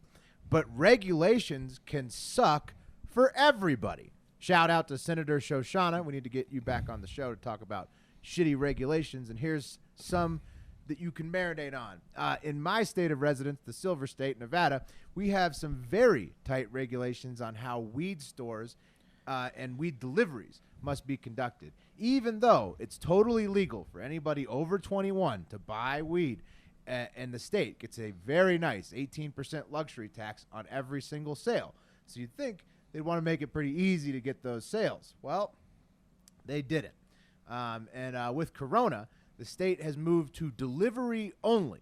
but regulations can suck for everybody. Shout out to Senator Shoshana. We need to get you back on the show to talk about shitty regulations, and here's some that you can marinate on. In my state of residence, the Silver State, Nevada, we have some very tight regulations on how weed stores and weed deliveries must be conducted. Even though it's totally legal for anybody over 21 to buy weed, and the state gets a very nice 18% luxury tax on every single sale. So you'd think they'd want to make it pretty easy to get those sales. Well, they didn't. And with Corona, the state has moved to delivery only,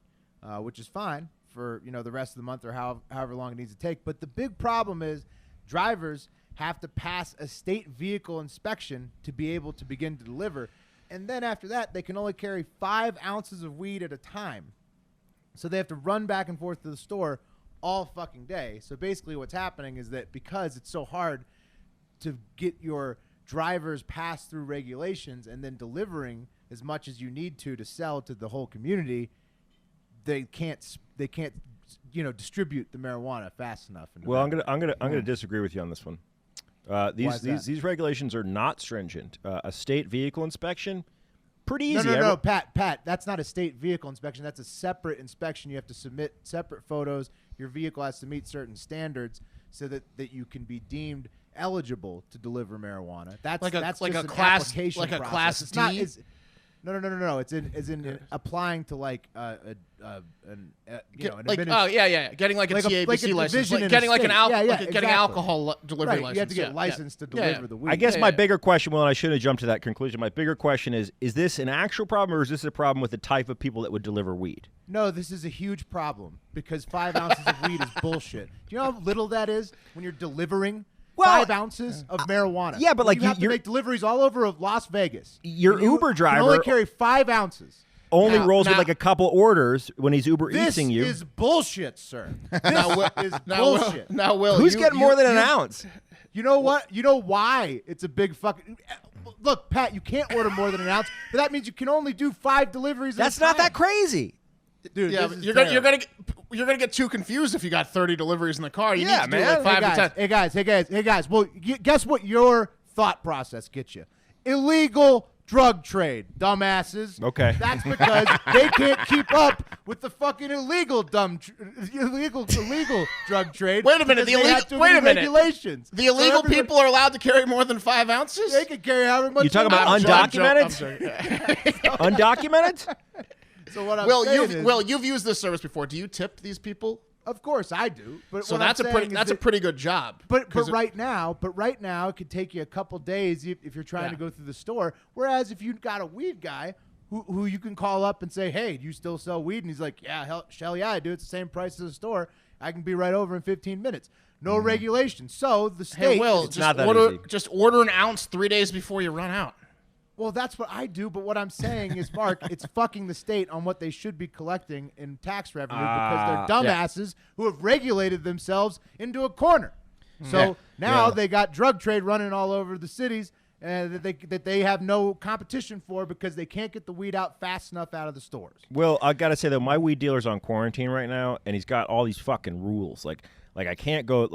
which is fine for the rest of the month or however long it needs to take. But the big problem is drivers have to pass a state vehicle inspection to be able to begin to deliver. And then after that, they can only carry 5 ounces of weed at a time. So they have to run back and forth to the store all fucking day. So basically what's happening is that because it's so hard to get your drivers past through regulations and then delivering as much as you need to sell to the whole community, they can't distribute the marijuana fast enough. Well, I'm gonna disagree with you on this one. These regulations are not stringent. A state vehicle inspection, pretty easy. No, Pat, that's not a state vehicle inspection. That's a separate inspection. You have to submit separate photos. Your vehicle has to meet certain standards so that you can be deemed eligible to deliver marijuana. That's like a just an class application like a process. class It's D. not. No. It's in applying to like an getting like a TABC license, division in getting a like an state. getting alcohol delivery Right, license. you have to get licensed to deliver the weed. I guess my bigger question, and I should have jumped to that conclusion. My bigger question is this an actual problem, or is this a problem with the type of people that would deliver weed? No, this is a huge problem because 5 ounces of weed is bullshit. Do you know how little that is when you're delivering 5 ounces of marijuana? Yeah, but like you have to make deliveries all over Las Vegas. Your Uber driver can only carry 5 ounces. only rolls with like a couple orders when he's Uber Eatsing you. This is bullshit, sir. This is bullshit. Now, Will, Who's getting more than an ounce? You know what? You know why it's a big fucking... Look, Pat, you can't order more than an ounce, but that means you can only do 5 deliveries That's at a time. not that crazy. Dude, Yeah, this is you're terrible. gonna get too confused if you got 30 deliveries in the car. You Yeah, need to do man. like 5 to 10. Hey guys. Well, guess what your thought process gets you? Illegal drug trade, dumbasses. Okay. That's because they can't keep up with the fucking illegal drug trade. Wait a minute, because they have too many regulations. The illegal people are allowed to carry more than 5 ounces? They can carry however much. You talking they about want. undocumented? Undocumented? So what I'm Will, saying is, you've used this service before. Do you tip these people? of course I do. But So what I'm that's a saying pretty is that's a that- pretty good job. But 'Cause right now, it could take you a couple days if you're trying to go through the store. Whereas if you've got a weed guy who you can call up and say, "Hey, do you still sell weed?" And he's like, "Yeah, hell yeah, I do. It's the same price as the store." I can be right over in 15 minutes. No regulation. So the state. Hey, Will, It's not that easy. just order an ounce 3 days before you run out. Well, that's what I do, but what I'm saying is, Mark, it's fucking the state on what they should be collecting in tax revenue because they're dumbasses who have regulated themselves into a corner. So now they got drug trade running all over the cities that they have no competition for because they can't get the weed out fast enough out of the stores. Well, I got to say, though, my weed dealer's on quarantine right now, and he's got all these fucking rules. Like I can't go,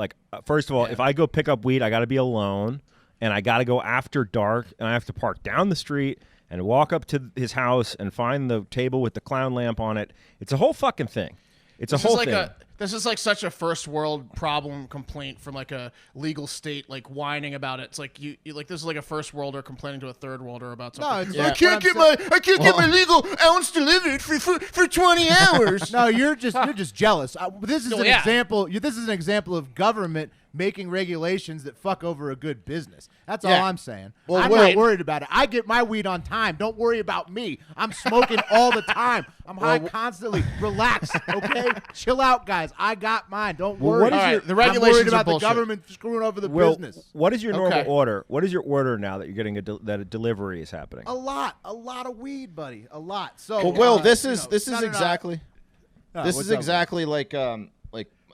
first of all, if I go pick up weed, I got to be alone. And I got to go after dark, and I have to park down the street and walk up to his house and find the table with the clown lamp on it. It's a whole fucking thing. It's a whole thing. This is like such a first world problem complaint from like a legal state, like whining about it. It's like you like this is like a first worlder complaining to a third worlder about something. No, I can't get my legal ounce delivered for 20 hours. No, you're just jealous. This is an example. This is an example of government making regulations that fuck over a good business. That's all I'm saying. Well, I'm not worried about it. I get my weed on time. Don't worry about me. I'm smoking all the time. I'm high constantly. Relax, okay? Chill out, guys. I got mine. Don't worry. The regulations I'm worried about are bullshit. the government screwing over the business. What is your normal order? What is your order now that you're getting that a delivery is happening? A lot of weed, buddy. A lot. So, Will, this is exactly like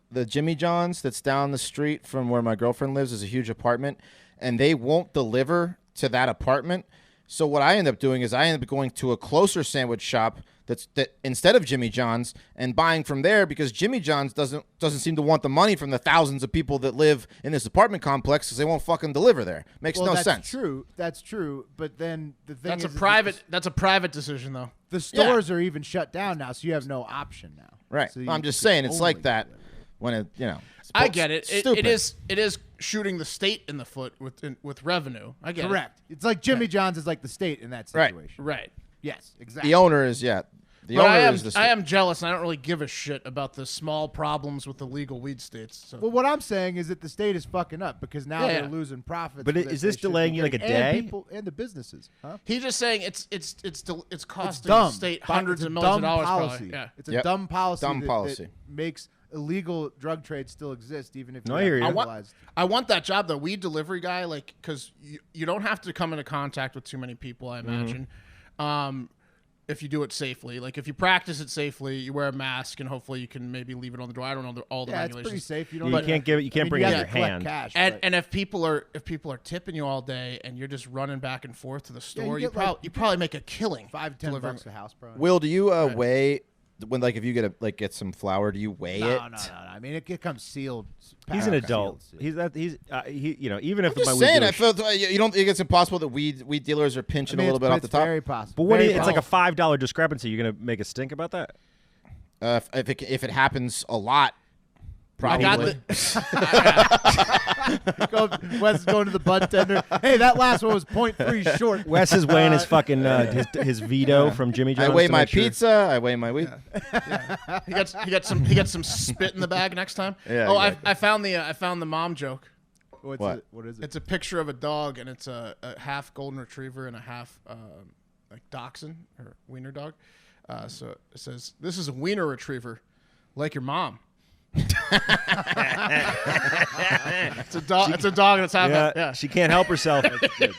the Jimmy John's that's down the street from where my girlfriend lives is a huge apartment, and they won't deliver to that apartment. So what I end up doing is I end up going to a closer sandwich shop that instead of Jimmy John's and buying from there because Jimmy John's doesn't seem to want the money from the thousands of people that live in this apartment complex because they won't fucking deliver there. Makes no sense. That's true. But then the thing that's a private decision though. The stores are even shut down now, so you have no option now. Right. So I'm just saying it's like that. When it, I get it. Stupid. It is shooting the state in the foot with revenue. I get Correct. It's like Jimmy John's is like the state in that situation. Right. Yes, exactly. The owner is the owner is the state. I am jealous, and I don't really give a shit about the small problems with the legal weed states. So. Well, what I'm saying is that the state is fucking up because now they're losing profits. But is this delaying you like a day? And people and the businesses. Huh? He's just saying it's costing the state hundreds of millions of dollars. Policy. Yeah. It's a dumb policy. Dumb policy that makes illegal drug trade still exist, even if you're I want that job, the weed delivery guy, like because you don't have to come into contact with too many people. I imagine. If you do it safely, like if you practice it safely, you wear a mask, and hopefully you can maybe leave it on the door. I don't know all the regulations. It's pretty safe. You can't bring it in your hand. Cash, and if people are tipping you all day, and you're just running back and forth to the store, you probably make a killing. $5 to $10 a house, bro. Will, do you weigh when if you get some flour, do you weigh it? No. I mean, it comes sealed. He's an adult. Even if I'm my just weed saying, dealer- I feel you don't think it's impossible that weed dealers are pinching a little bit off the top. Very possible. But it's like a $5 discrepancy. You're gonna make a stink about that? If it happens a lot, probably. Wes is going to the bud tender. Hey, that last one was 0.3 short. Wes is weighing his fucking his veto from Jimmy John's. I weigh to my make sure. pizza. I weigh my weed. He gets some spit in the bag next time. Yeah, I found the mom joke. What is it? It's a picture of a dog, and it's a half golden retriever and a half like dachshund or wiener dog. So it says, "This is a wiener retriever, like your mom." It's a dog. It's a dog that's half. Yeah. She can't help herself.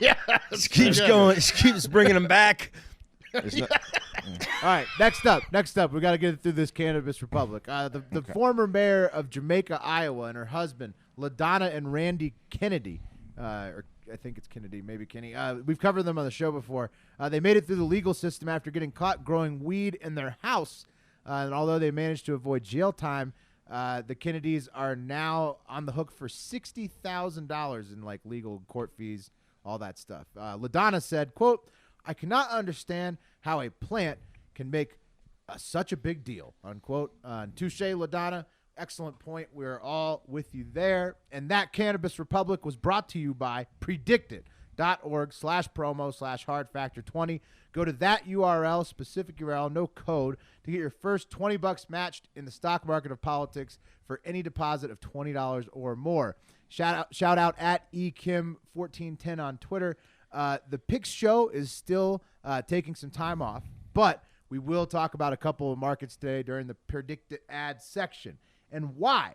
Yeah. She keeps going. She keeps bringing him back. All right, next up, we got to get through this Cannabis Republic. The former mayor of Jamaica, Iowa, and her husband, LaDonna and Randy Kennedy, or I think it's Kennedy, maybe Kenny. We've covered them on the show before. They made it through the legal system after getting caught growing weed in their house, and although they managed to avoid jail time, the Kennedys are now on the hook for $60,000 in like legal court fees, all that stuff. LaDonna said, quote, "I cannot understand how a plant can make such a big deal," unquote. Touche, LaDonna. Excellent point. We're all with you there. And that Cannabis Republic was brought to you by predicted.org/promo/hardfactor20. Go to that URL, specific URL, no code, to get your first $20 matched in the stock market of politics for any deposit of $20 or more. Shout out at ekim1410 on Twitter. The Picks show is still taking some time off, but we will talk about a couple of markets today during the predicted ad section. And why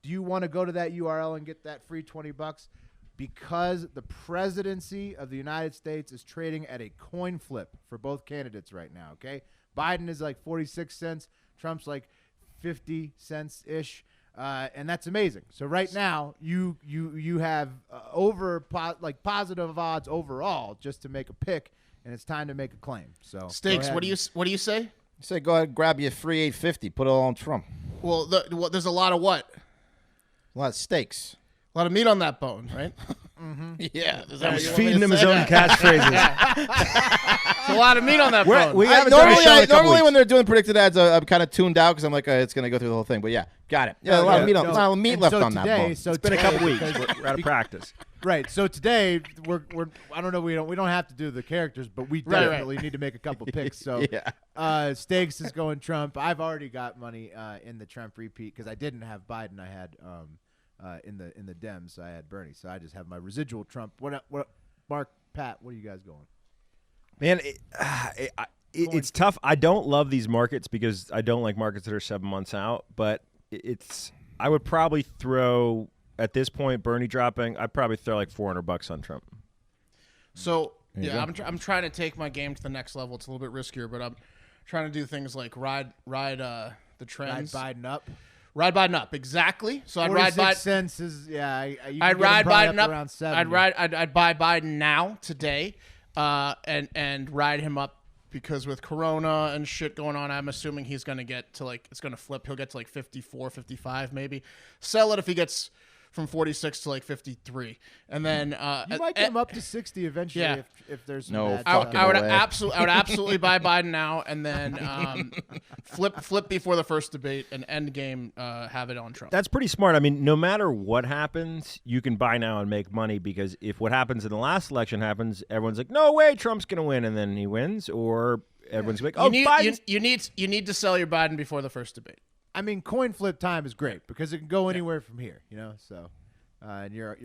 do you want to go to that URL and get that free $20? Because the presidency of the United States is trading at a coin flip for both candidates right now, okay? Biden is like 46 cents. Trump's like 50 cents ish. And that's amazing. So right now you have positive odds overall just to make a pick, and it's time to make a claim. So Stakes, what do you say? You say go ahead and grab you a free 850, put it all on Trump. Well, there's a lot of what? A lot of stakes. A lot of meat on that bone, right? Yeah. He's feeding him his own catchphrases. It's a lot of meat on that bone. We haven't done a show in a couple Normally weeks. when they're doing predicted ads, I'm kind of tuned out because I'm like, it's going to go through the whole thing. But yeah, got it. Yeah, a lot of meat, a lot of meat left on that bone. So It's been a couple weeks. We're out of practice. Right. So today we're I don't know, we don't have to do the characters, but we definitely need to make a couple picks. So Stakes is going Trump. I've already got money in the Trump repeat because I didn't have Biden. I had in the Dems. I had Bernie. So I just have my residual Trump. What Mark, Pat, what are you guys going? Man, it's tough. I don't love these markets because I don't like markets that are 7 months out. But I would probably throw at this point Bernie dropping. I'd probably throw like $400 on Trump. So I'm trying to take my game to the next level. It's a little bit riskier, but I'm trying to do things like ride the trends. Ride Biden up. Ride Biden up, exactly. So I'd ride 46 Biden. cents is I'd ride Biden up around 70. I'd buy Biden now today, and ride him up because with Corona and shit going on, I'm assuming he's gonna get to it's gonna flip. He'll get to 54, 55 maybe. Sell it if he gets from 46 to 53, and then you might get him up to 60 eventually. Yeah. If there's No bad fucking I would way. absolutely buy Biden now, and then flip before the first debate and end game have it on Trump. That's pretty smart. I mean, no matter what happens, you can buy now and make money because if what happens in the last election happens, everyone's like, no way, Trump's going to win, and then he wins, or everyone's like, oh, Biden's you need to sell your Biden before the first debate. I mean, coin flip time is great because it can go anywhere from here, So, and you're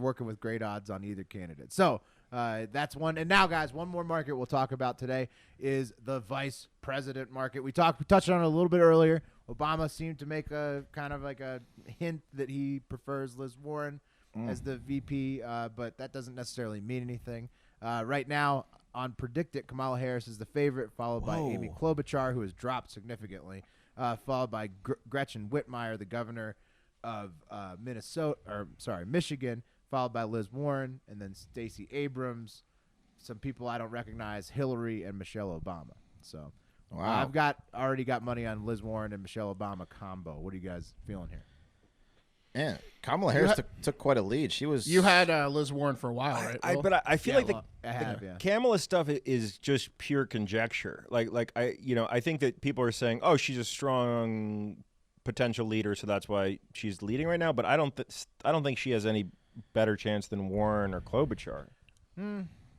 working with great odds on either candidate. So that's one. And now, guys, one more market we'll talk about today is the vice president market. We touched on it a little bit earlier. Obama seemed to make a kind of like a hint that he prefers Liz Warren as the VP, but that doesn't necessarily mean anything. Right now, on Predict-It, Kamala Harris is the favorite, followed by Amy Klobuchar, who has dropped significantly. Followed by Gretchen Whitmire, the governor of Michigan, followed by Liz Warren, and then Stacey Abrams, some people I don't recognize, Hillary, and Michelle Obama. So I've already got money on Liz Warren and Michelle Obama combo. What are you guys feeling here? Yeah, Kamala Harris took quite a lead. You had Liz Warren for a while, right? But I feel the Kamala stuff is just pure conjecture. I think that people are saying, oh, she's a strong potential leader, so that's why she's leading right now. But I don't think she has any better chance than Warren or Klobuchar,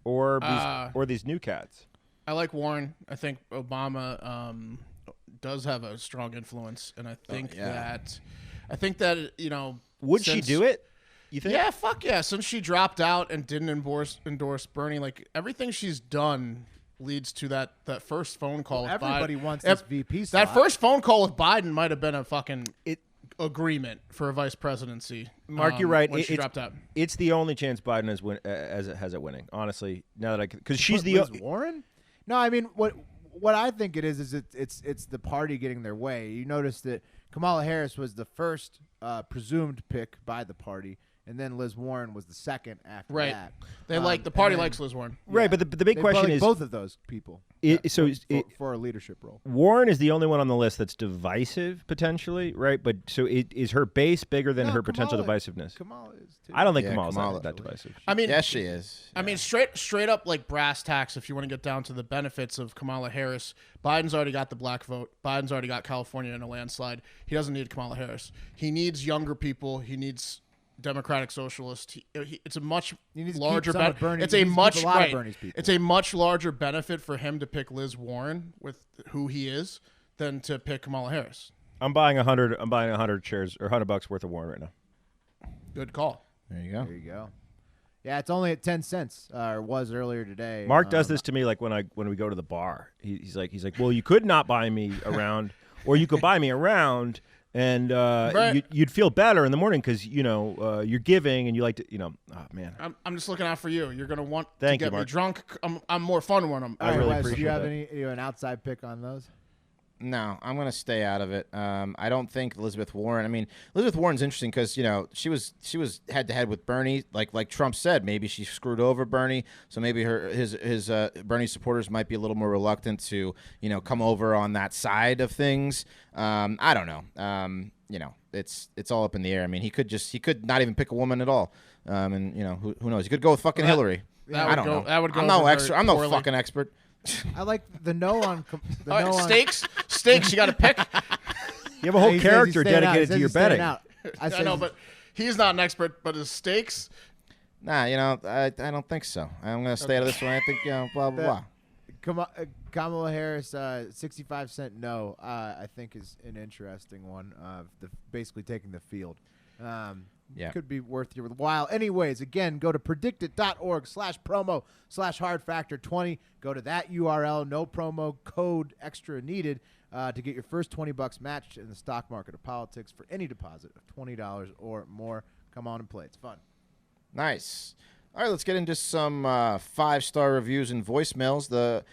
or these new cats. I like Warren. I think Obama does have a strong influence, and I think that. Would she do it? You think? Yeah, fuck yeah. Since she dropped out and didn't endorse Bernie, everything she's done leads to that first phone call with Biden. Everybody wants this VP slot. That first phone call with Biden might have been a fucking agreement for a vice presidency. Mark, you're right. When she dropped out. It's the only chance Biden has it winning. Honestly, now that because she's the Liz Warren. No, I mean what I think it is it's the party getting their way. You notice that Kamala Harris was the first presumed pick by the party, and then Liz Warren was the second after that. The party likes Liz Warren. Right, but the big question is both of those people. For a leadership role. Warren is the only one on the list that's divisive potentially, right? But so is her base bigger than her potential divisiveness? Kamala is too. I don't think Kamala's that divisive. I mean, yes, she is. I mean, straight up brass tacks. If you want to get down to the benefits of Kamala Harris, Biden's already got the black vote. Biden's already got California in a landslide. He doesn't need Kamala Harris. He needs younger people. He needs Democratic Socialist. It's a much larger benefit. It's a much larger benefit for him to pick Liz Warren with who he is than to pick Kamala Harris. I'm buying 100. I'm buying 100 shares or $100 worth of Warren right now. Good call. There you go. Yeah, it's only at 10 cents, or was earlier today. Mark does this to me when we go to the bar. He's like, well, you could not buy me around, or you could buy me around, And Right. you'd feel better in the morning because you're giving and you like to oh man. I'm just looking out for you. You're gonna want Thank to you, get me Mark. drunk. I'm more fun when I'm. I really Wes, do appreciate you have that. an outside pick on those? No, I'm going to stay out of it. I don't think Elizabeth Warren. I mean, Elizabeth Warren's interesting because she was head to head with Bernie. Like Trump said, maybe she screwed over Bernie, so maybe his Bernie supporters might be a little more reluctant to come over on that side of things. I don't know. It's all up in the air. I mean, he could not even pick a woman at all. And who knows? He could go with fucking Hillary. I don't know. That would go I'm no over expert. I'm no poorly. fucking expert. I like the no on. The All right, no on steaks. You got to pick. You have a whole He says character he's staying out. He dedicated says to your he's staying betting. out. I know, but he's not an expert. But his steaks. Nah, I don't think so. I'm going to stay out of this one. I think blah blah blah. Kamala Harris, 65-cent no, I think is an interesting one. Basically taking the field. Yeah. Could be worth your while. Anyways, again, go to predictit.org/promo/hardfactor20. Go to that URL. No promo code extra needed to get your first $20 matched in the stock market or politics for any deposit of $20 or more. Come on and play. It's fun. Nice. All right, let's get into some 5-star reviews and voicemails. The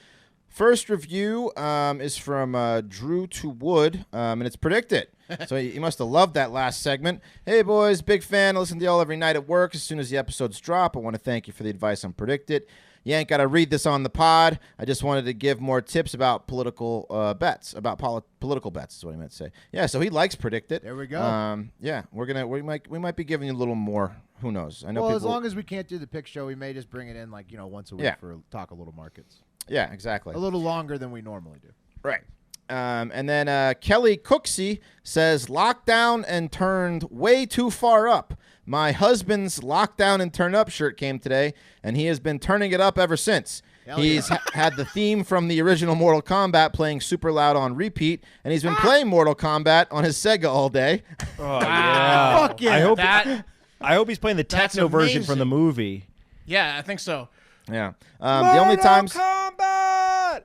first review is from Drew to Wood, and it's Predict It. So you must have loved that last segment. Hey, boys, big fan. I listen to y'all every night at work. As soon as the episodes drop, I want to thank you for the advice on Predict It. You ain't got to read this on the pod. I just wanted to give more tips about political bets, political bets is what I meant to say. Yeah, so he likes Predict It. There we go. Yeah, we might be giving you a little more. Who knows? I know. Well, people, as long as we can't do the pick show, we may just bring it in once a week for talk a little markets. Yeah, exactly. A little longer than we normally do. Right. And then Kelly Cooksey says, lockdown and turned way too far up. My husband's lockdown and turn up shirt came today, and he has been turning it up ever since. Hell He's had the theme from the original Mortal Kombat playing super loud on repeat, and he's been playing Mortal Kombat on his Sega all day. Oh yeah. Fuck yeah. I hope he's playing the That's techno version from the amazing. movie. Yeah, I think so. Yeah. The only times Kombat!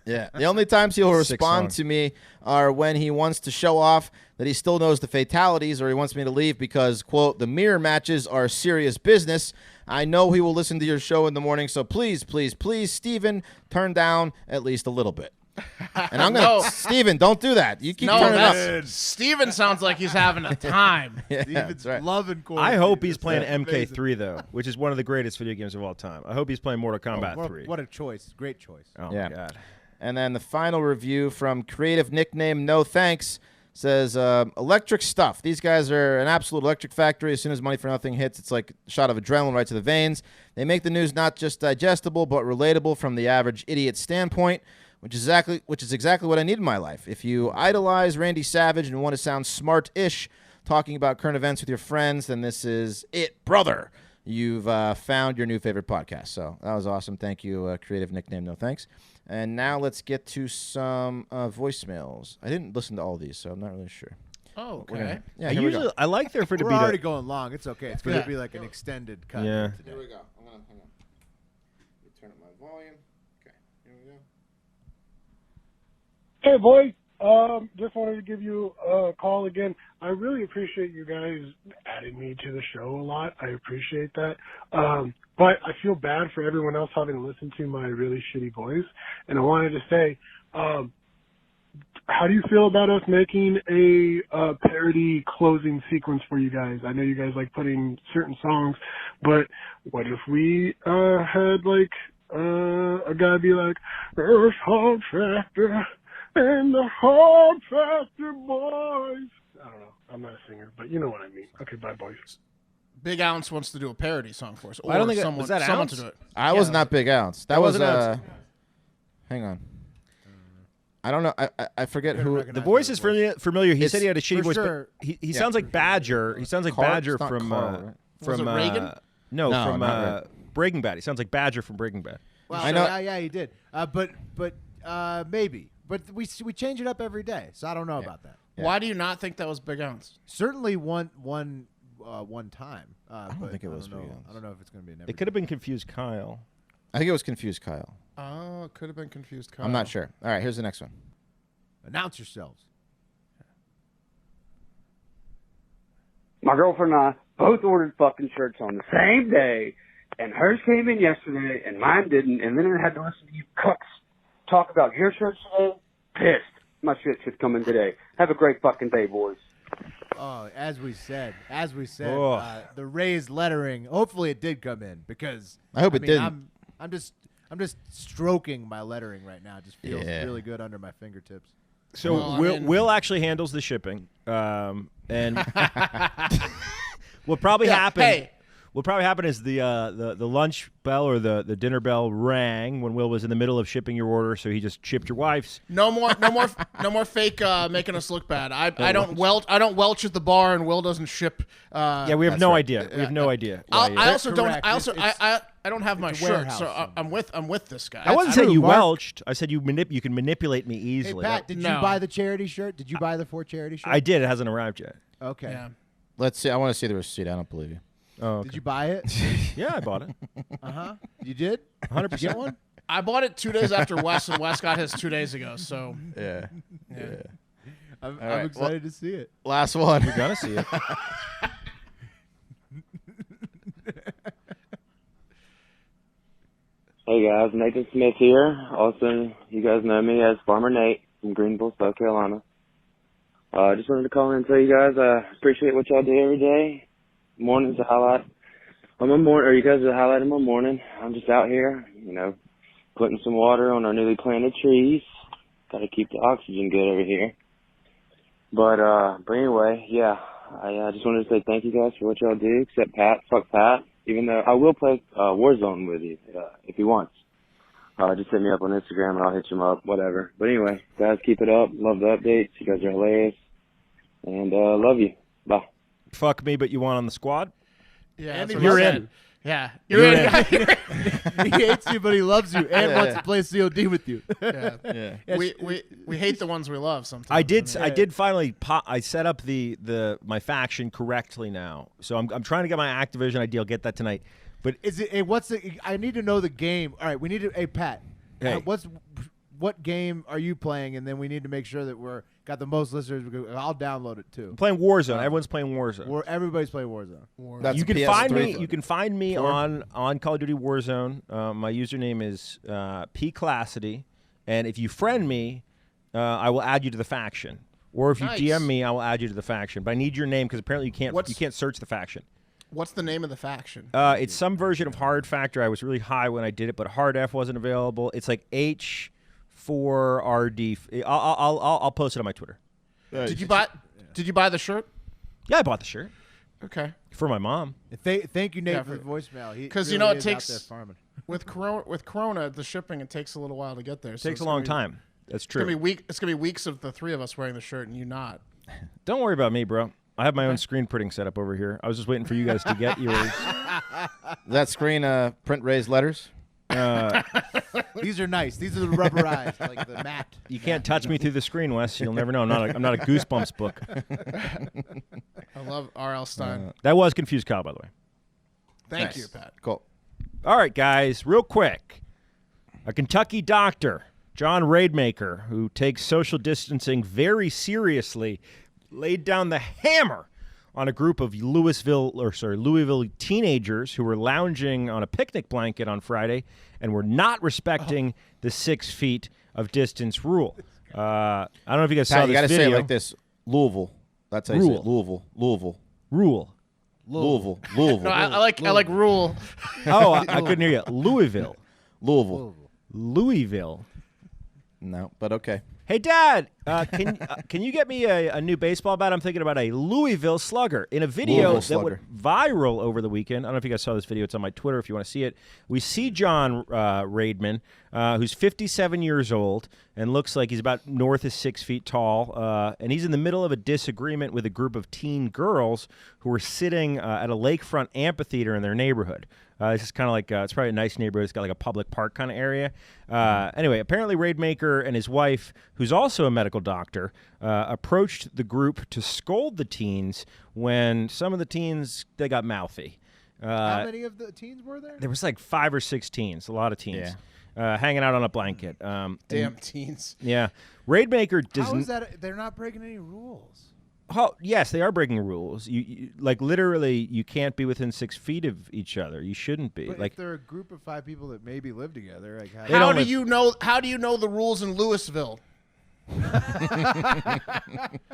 Yeah, the only times he'll Sick respond song. to me are when he wants to show off that he still knows the fatalities, or he wants me to leave because, quote, the mirror matches are serious business. I know he will listen to your show in the morning, so please, please, please, Steven, turn down at least a little bit. And I'm going to, Steven, don't do that. You keep turning up. Steven sounds like he's having a time. Yeah, Steven's that's right. loving quarantine. I hope he's playing That's amazing. MK3 though, which is one of the greatest video games of all time. I hope he's playing Mortal Kombat 3. What a choice. Great choice. Oh Yeah. my god. And then the final review from creative nickname No Thanks says, electric stuff. These guys are an absolute electric factory. As soon as Money for Nothing hits, it's like a shot of adrenaline right to the veins. They make the news not just digestible, but relatable from the average idiot standpoint, which is exactly what I need in my life. If you idolize Randy Savage and want to sound smart-ish talking about current events with your friends, then this is it, brother. You've found your new favorite podcast. So that was awesome. Thank you, creative nickname No Thanks. And now let's get to some voicemails. I didn't listen to all these, so I'm not really sure. Oh, We're gonna- okay. Yeah, I here we go. like there for it to We're be already the, going long. It's okay. It's going Yeah. to be like an extended cut. Yeah. today. Here we go. I'm gonna hang on. Let me turn up my volume. Okay, here we go. Hey, boys. Just wanted to give you a call again. I really appreciate you guys adding me to the show a lot. I appreciate that. But I feel bad for everyone else having to listen to my really shitty voice. And I wanted to say, how do you feel about us making a parody closing sequence for you guys? I know you guys like putting certain songs, but what if we had like a guy be like, "Earth Hard Factor and the Hard Factor boys." I don't know. I'm not a singer, but you know what I mean. Okay, bye, boys. Big Ounce wants to do a parody song for us. Or I don't think someone, was that someone Ounce? to do it. I was not Big Ounce. That was wasn't Ounce. hang on. I don't know. I forget who. recognize the voice is familiar. He It's- said he had a shitty for voice, sure. but he sounds like Badger. He sounds like Carl? Badger It's not from Carl, right? from Was it Reagan? No, No, from not Breaking Bad. He sounds like Badger from Breaking Bad. Well, I know- Yeah, he did. But maybe. But we change it up every day, so I don't know about that. Yeah. Why do you not think that was Big Ounce? Certainly one time. I don't think it was Big Ounce. I don't know if it's going to be an It could have been Confused Kyle. I think it was Confused Kyle. Oh, it could have been confused. Kyle. I'm not sure. All right, here's the next one. Announce yourselves. my girlfriend and I both ordered fucking shirts on the same day, and hers came in yesterday, and mine didn't, and then I had to listen to you cucks talk about your shirts today. Pissed. My shit should come in today. Have a great fucking day, boys. Oh, as we said, Oh. the raised lettering. Hopefully, it did come in because I hope it didn't. I'm just stroking my lettering right now. It just feels Yeah. really good under my fingertips. So Will actually handles the shipping, and what probably happened. Hey. What probably happened is the lunch bell or the dinner bell rang when Will was in the middle of shipping your order, so he just shipped your wife's. No more fake making us look bad. I don't welch at the bar, and Will doesn't ship. Yeah, we have no idea. We have no idea. I also don't. correct. I also I don't have my a shirt, warehouse so I'm with this guy. I wasn't true, saying you Mark. welched. I said you can manipulate me Hey easily. Pat, did No. you buy the charity shirt? Did you buy the 4 charity shirt? I did. It hasn't arrived yet. Okay. Yeah. Let's see. I want to see the receipt. I don't believe you. Oh, Did you buy it? yeah, I bought it. You did? 100%. Did you get one? I bought it 2 days after Wes, and Wes got his 2 days ago. So Yeah. I'm right, excited to see it. Last one. You're gonna see it. Hey guys, Nathan Smith here. Also, you guys know me as Farmer Nate from Greenville, South Carolina. Just wanted to call in and tell you guys I appreciate what y'all do every day. Morning's a highlight on my morning, or you guys are the highlight of my morning. I'm just out here, putting some water on our newly planted trees. Got to keep the oxygen good over here. But anyway, yeah, I just wanted to say thank you guys for what y'all do. Except Pat, fuck Pat. Even though I will play Warzone with you if he wants. Just hit me up on Instagram and I'll hit him up, whatever. But anyway, guys, keep it up. Love the updates. You guys are hilarious. And love you. Bye. Fuck me, but you want on the squad? yeah, And that's he what You're I in. said. Yeah, you're in. He hates you, but he loves you and wants to play COD with you. Yeah. Yeah. We hate the ones we love sometimes. I did finally I set up my faction correctly now. So I'm trying to get my Activision ID. I'll get that tonight. But Is it? Hey, what's the? I need to know the game. All right, we need to. Hey, Pat. Hey. What game are you playing? And then we need to make sure that we're got the most listeners. I'll download it too. I'm playing Warzone. Everyone's playing Warzone. Everybody's playing Warzone. That's You a can PS3 find me. thing. You can find me on Call of Duty Warzone. My username is pclassity, and if you friend me, I will add you to the faction. Or if you Nice. DM me, I will add you to the faction. But I need your name because apparently you What's- can't search the faction. What's the name of the faction? It's some version of Hard Factor. I was really high when I did it, but Hard F wasn't available. It's like H4RD. I'll post it on my Twitter. Did you buy the shirt? Yeah, I bought the shirt Okay. for my mom. Thank you, Nate, Yeah, for the voicemail. 'cause, He you know, really it is out takes- there farming. With Corona, the shipping, it takes a little while to get there. It So takes it's a long gonna be- time. That's It's true. gonna be weeks of the three of us wearing the shirt and you not. Don't worry about me, bro. I have my own screen printing setup over here. I was just waiting for you guys to get yours. That screen print raised letters. These are nice. These are the rubberized, like the matte. You can't touch me through the screen, Wes. You'll never know. I'm not a Goosebumps book. I love R.L. Stein. That was Confused Kyle, by the way. Thank Nice. you, Pat. Cool. All right, guys, real quick. A Kentucky doctor, John Raidmaker, who takes social distancing very seriously, laid down the hammer on a group of Louisville teenagers who were lounging on a picnic blanket on Friday and were not respecting the 6 feet of distance rule. I don't know if you guys saw Pat, you this got to video. say it like this. Louisville. That's how you say it. Rule. Louisville. Rule. Louisville. No, I like rule. Oh, I couldn't hear you. Louisville. Louisville. No, but okay. Hey, Dad, can you get me a new baseball bat? I'm thinking about a Louisville Slugger. In a video Louisville that went viral over the weekend, I don't know if you guys saw this video. It's on my Twitter if you want to see it. We see John Raidman, who's 57 years old and looks like he's about north of 6 feet tall, and he's in the middle of a disagreement with a group of teen girls who were sitting at a lakefront amphitheater in their neighborhood. This is kind of like, it's probably a nice neighborhood. It's got like a public park kind of area. Anyway, apparently Raidmaker and his wife, who's also a medical doctor, approached the group to scold the teens when some of the teens, they got mouthy. How many of the teens were there? There was like 5 or 6 teens, a lot of teens, hanging out on a blanket. Damn teens. Yeah. Raidmaker How is doesn't. that? They're not breaking any rules. Oh, yes, they are breaking rules. You like literally, you can't be within 6 feet of each other. You shouldn't be. But Like if they're a group of 5 people that maybe live together, like How do you know? How do you know the rules in Louisville?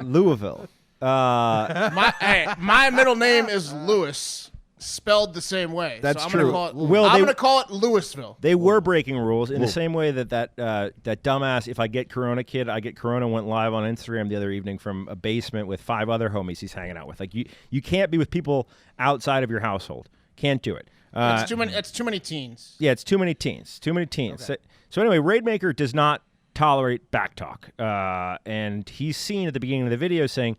Louisville. My middle name is Lewis, spelled the same way. That's so I'm true. Gonna call it, Will, I'm they- going to call it Louisville. They were breaking rules in the same way that dumbass, if I get Corona kid, I get Corona, went live on Instagram the other evening from a basement with 5 other homies he's hanging out with. Like you can't be with people outside of your household. Can't do it. It's too many. It's too many teens. Yeah, it's too many teens. Too many teens. Okay. So anyway, Raidmaker does not tolerate backtalk, and he's seen at the beginning of the video saying,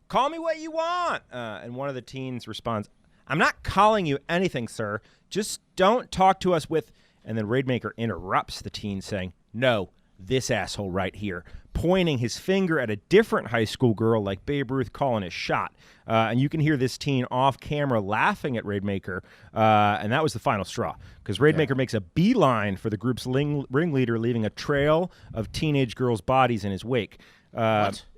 "Call me what you want," and one of the teens responds, "I'm not calling you anything, sir. Just don't talk to us with." And then Raidmaker interrupts the teen, saying, "No, this asshole right here," pointing his finger at a different high school girl like Babe Ruth calling a shot. And you can hear this teen off camera laughing at Raidmaker, and that was the final straw because Raidmaker makes a beeline for the group's ringleader, leaving a trail of teenage girls' bodies in his wake.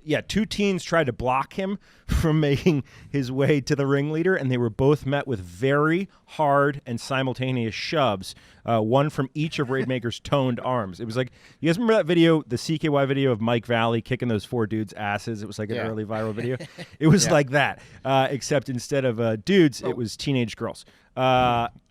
Yeah, 2 teens tried to block him from making his way to the ringleader, and they were both met with very hard and simultaneous shoves, one from each of Raidmaker's toned arms. It was like, you guys remember that video, the CKY video of Mike Valley kicking those 4 dudes' asses? It was like an early viral video. It was like that, except instead of dudes, it was teenage girls.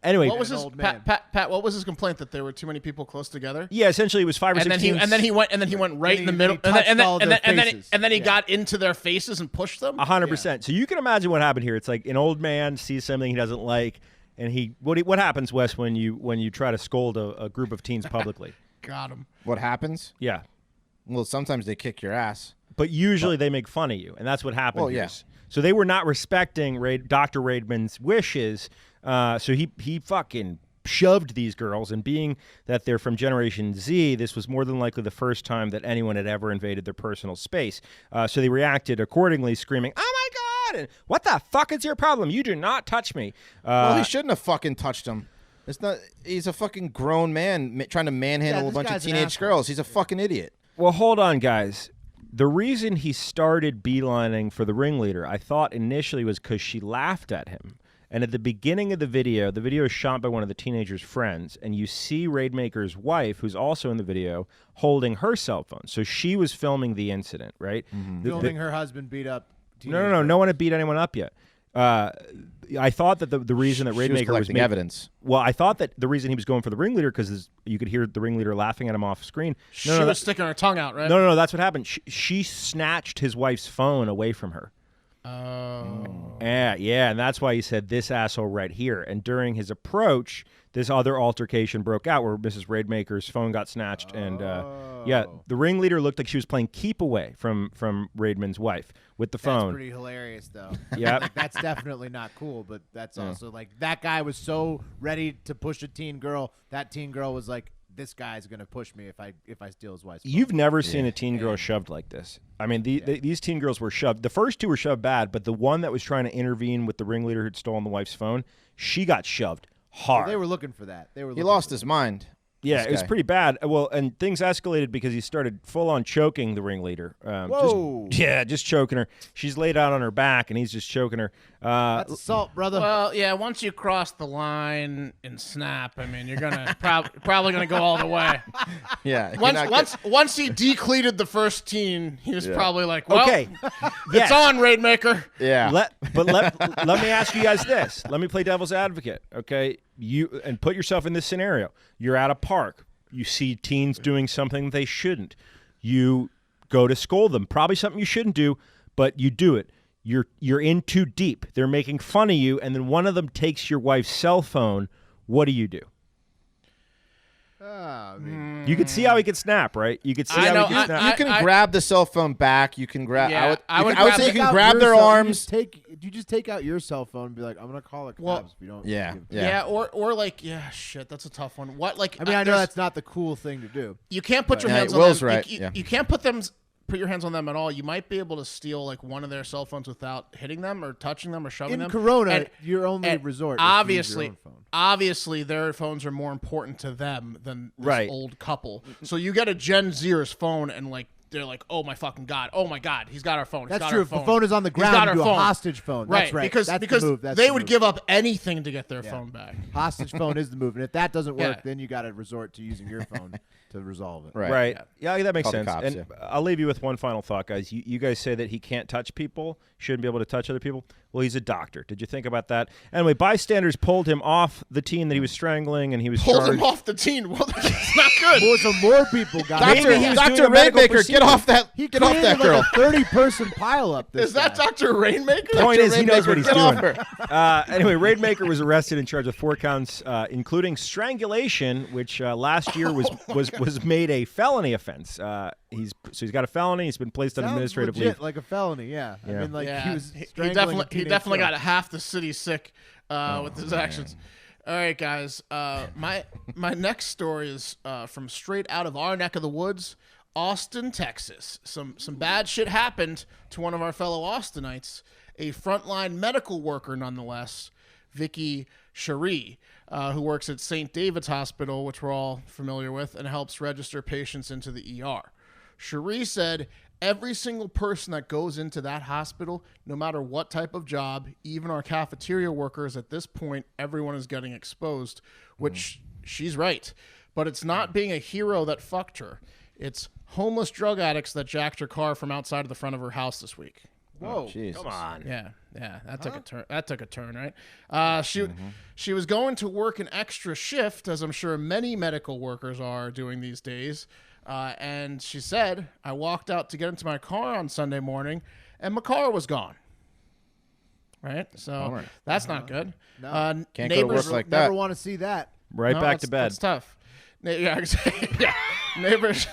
Anyway, What was his Pat? What was his complaint that there were too many people close together? yeah, essentially it was 5 or 6 teens. And then he went right in the middle, and then he got into their faces and pushed them. 100%. So you can imagine what happened here. It's like an old man sees something he doesn't like, and what happens, Wes, when you try to scold a group of teens publicly? Got him. What happens? Yeah, Well, sometimes they kick your ass. but usually they make fun of you, and that's what happened. Well, here. yeah. So they were not respecting Dr. Raidman's wishes. So he fucking shoved these girls, and being that they're from Generation Z, this was more than likely the first time that anyone had ever invaded their personal space. So they reacted accordingly, screaming, "Oh my God!" and "What the fuck is your problem? You do not touch me." Well, he shouldn't have fucking touched him. It's not. He's a fucking grown man trying to manhandle a bunch of teenage girls. He's a fucking idiot. Well, hold on, guys. The reason he started beelining for the ringleader, I thought initially was because she laughed at him. And at the beginning of the video is shot by one of the teenager's friends, and you see Raidmaker's wife, who's also in the video, holding her cell phone. So she was filming the incident, right? filming her husband beat up. No one had beat anyone up yet. I thought that the reason that She was Raidmaker was collecting making evidence. Well, I thought that the reason he was going for the ringleader because you could hear the ringleader laughing at him off screen. She was sticking her tongue out, right? No, that's what happened. She snatched his wife's phone away from her. Oh. Yeah, and that's why he said this asshole right here. And during his approach, this other altercation broke out where Mrs. Raidmaker's phone got snatched, and the ringleader looked like she was playing keep away from Raidman's wife with the phone. That's pretty hilarious, though. Yep. Like, that's definitely not cool, but that's also like that guy was so ready to push a teen girl. That teen girl was like, "This guy's gonna push me if I steal his wife's phone." You've never seen a teen girl shoved like this. I mean, these teen girls were shoved. The first 2 were shoved bad, but the one that was trying to intervene with the ringleader who'd stolen the wife's phone, she got shoved hard. Well, they were looking for that. He lost his mind. Yeah, This it was guy. pretty bad. Well, and things escalated because he started full-on choking the ringleader. Whoa. Just choking her. She's laid out on her back, and he's just choking her. That's assault, brother. Well, yeah. Once you cross the line and snap, I mean, you're gonna probably gonna go all the way. Yeah. you're not Once he decleated the first teen, he was probably like, "Well, Okay, it's on, Raidmaker." Yeah. Let me ask you guys this. Let me play devil's advocate, okay? And put yourself in this scenario. You're at a park. You see teens doing something they shouldn't. You go to scold them. Probably something you shouldn't do, but you do it. You're in too deep. They're making fun of you, and then one of them takes your wife's cell phone. What do you do? I mean, You could see how he could snap, right? You could see I how know, he could snap. You can grab the cell phone back. You can grab. Yeah, I would grab say you take can out grab your their cell- arms. You just take out your cell phone and be like, "I'm gonna call the cops if you don't." Yeah. give-" Yeah, or like, yeah, shit, that's a tough one. What, like? I mean, I know there's- that's not the cool thing to do. You can't put your Yeah, hands on Will's them. right, You, yeah. you can't put your hands on them at all. You might be able to steal like one of their cell phones without hitting them or touching them or shoving In them. Corona, And- your only and resort is to use obviously, your own phone. obviously, their phones are more important to them than this Right. old couple. So you get a Gen Zer's phone and like they're like, oh my fucking god, oh my god, he's got our phone. That's got true. Our If phone. the phone is on the He's got ground, our do a phone. hostage phone. That's right. Because That's because the move. That's they the would move. give up anything to get their phone back. Hostage phone is the move, and if that doesn't work, Yeah. then you got to resort to using your phone to resolve it. Right. Yeah, that makes Call the sense. cops, And yeah. I'll leave you with one final thought, guys. You guys say that he can't touch people, shouldn't be able to touch other people. Well, he's a doctor. Did you think about that? Anyway, bystanders pulled him off the teen that he was strangling, and he was Pulled charged. him off the teen. Well, that's not good. Well, some more people got Maybe it. he was Dr. doing a medical Rainmaker, procedure. get off that. He Get off that created girl. like a 30-person pileup. This Is that guy. Dr. Rainmaker? Point is, he knows what he's Get off doing. her. Anyway, Rainmaker was arrested and charged with 4 counts, including strangulation, which last year was made a felony offense. He's got a felony. He's been placed on Sounds administrative legit, leave. like a felony? Yeah. I mean, like he was strangling a teenage definitely girl. got half the city sick with his actions. All right, guys. My next story is from straight out of our neck of the woods, Austin, Texas. Some bad shit happened to one of our fellow Austinites, a frontline medical worker, nonetheless, Vicky Cherie, who works at St. David's Hospital, which we're all familiar with, and helps register patients into the ER. Cherie said every single person that goes into that hospital, no matter what type of job, even our cafeteria workers at this point, everyone is getting exposed, which she's right. But it's not being a hero that fucked her. It's homeless drug addicts that jacked her car from outside of the front of her house this week. Whoa. Jesus. Come on. Yeah, that took a turn. That took a turn, right? She was going to work an extra shift, as I'm sure many medical workers are doing these days. And she said, I walked out to get into my car on Sunday morning, and my car was gone. Right? So that's not good. No. Can't go to work like that. Never want to see that. Right No, back to bed. That's tough. Yeah, exactly. Yeah. Neighbors.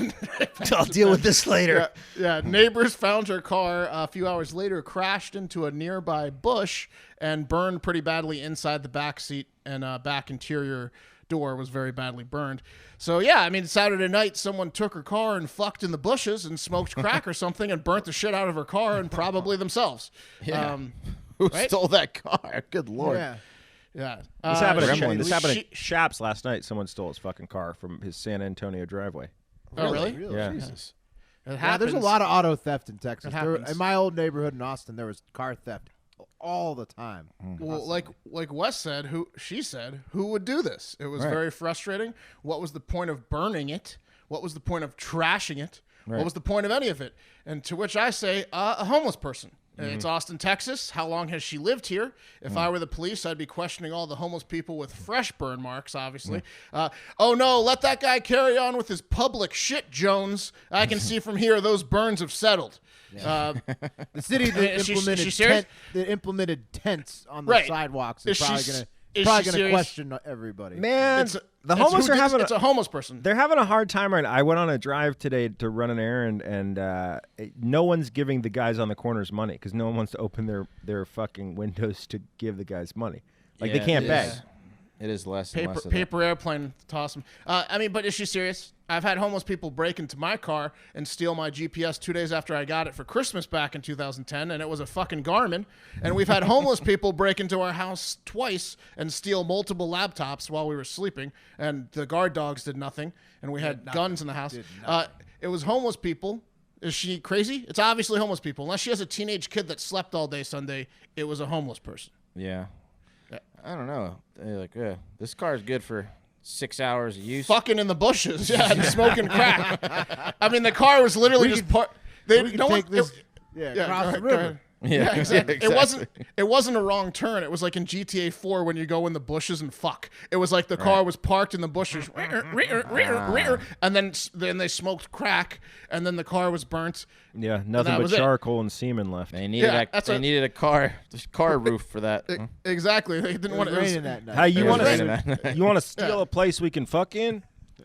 I'll deal with this later. Yeah, neighbors found her car a few hours later, crashed into a nearby bush, and burned pretty badly inside the back seat, and back interior door was very badly burned. So yeah, I mean, Saturday night, someone took her car and fucked in the bushes and smoked crack or something and burnt the shit out of her car and probably themselves. Yeah. Who right? stole that car? Good Lord. Yeah. Yeah. This happened at Gremlins. this happened at Shaps last night. Someone stole his fucking car from his San Antonio driveway. Oh, really? Yeah. Jesus. It Yeah, there's a lot of auto theft in Texas. It happens. In my old neighborhood in Austin, there was car theft all the time. Well, like Wes said, who would do this? It was very frustrating. What was the point of burning it? What was the point of trashing it? What was the point of any of it? And to which I say, a homeless person. It's Austin, Texas. How long has she lived here? If I were the police, I'd be questioning all the homeless people with fresh burn marks, obviously. Oh, no, let that guy carry on with his public shit, Jones. I can see from here those burns have settled. The city that Is she implemented, serious? implemented tents on the Right. sidewalks Is is probably she going is to she serious? question everybody. Man, It's the homeless are having it's a homeless person. they're having a hard time right now. I went on a drive today to run an errand, and no one's giving the guys on the corners money because no one wants to open their fucking windows to give the guys money. Like they Yeah, can't it beg. is. It is less and less of that. Paper airplane, toss them. I mean, but is she serious? I've had homeless people break into my car and steal my GPS 2 days after I got it for Christmas back in 2010, and it was a fucking Garmin. And we've had homeless people break into our house twice and steal multiple laptops while we were sleeping, and the guard dogs did nothing, and we had guns in the house. It was homeless people. Is she crazy? It's obviously homeless people. Unless she has a teenage kid that slept all day Sunday, it was a homeless person. Yeah. I don't know. They're like, this car is good for 6 hours of use. Fucking in the bushes, yeah, and smoking crack. I mean, the car was literally just part. They We can no one. take this Yeah, across go the ahead, go river. ahead. Yeah, exactly. exactly. It wasn't a wrong turn. It was like in GTA 4 when you go in the bushes and fuck. It was like the car was parked in the bushes, and then they smoked crack, and then the car was burnt. Yeah, nothing that but was it. charcoal and semen left. They needed Yeah, a, that's they a- needed a car roof for that. Exactly. They didn't It want was it. raining that night. How you It was want raining to you want to steal a place we can fuck in?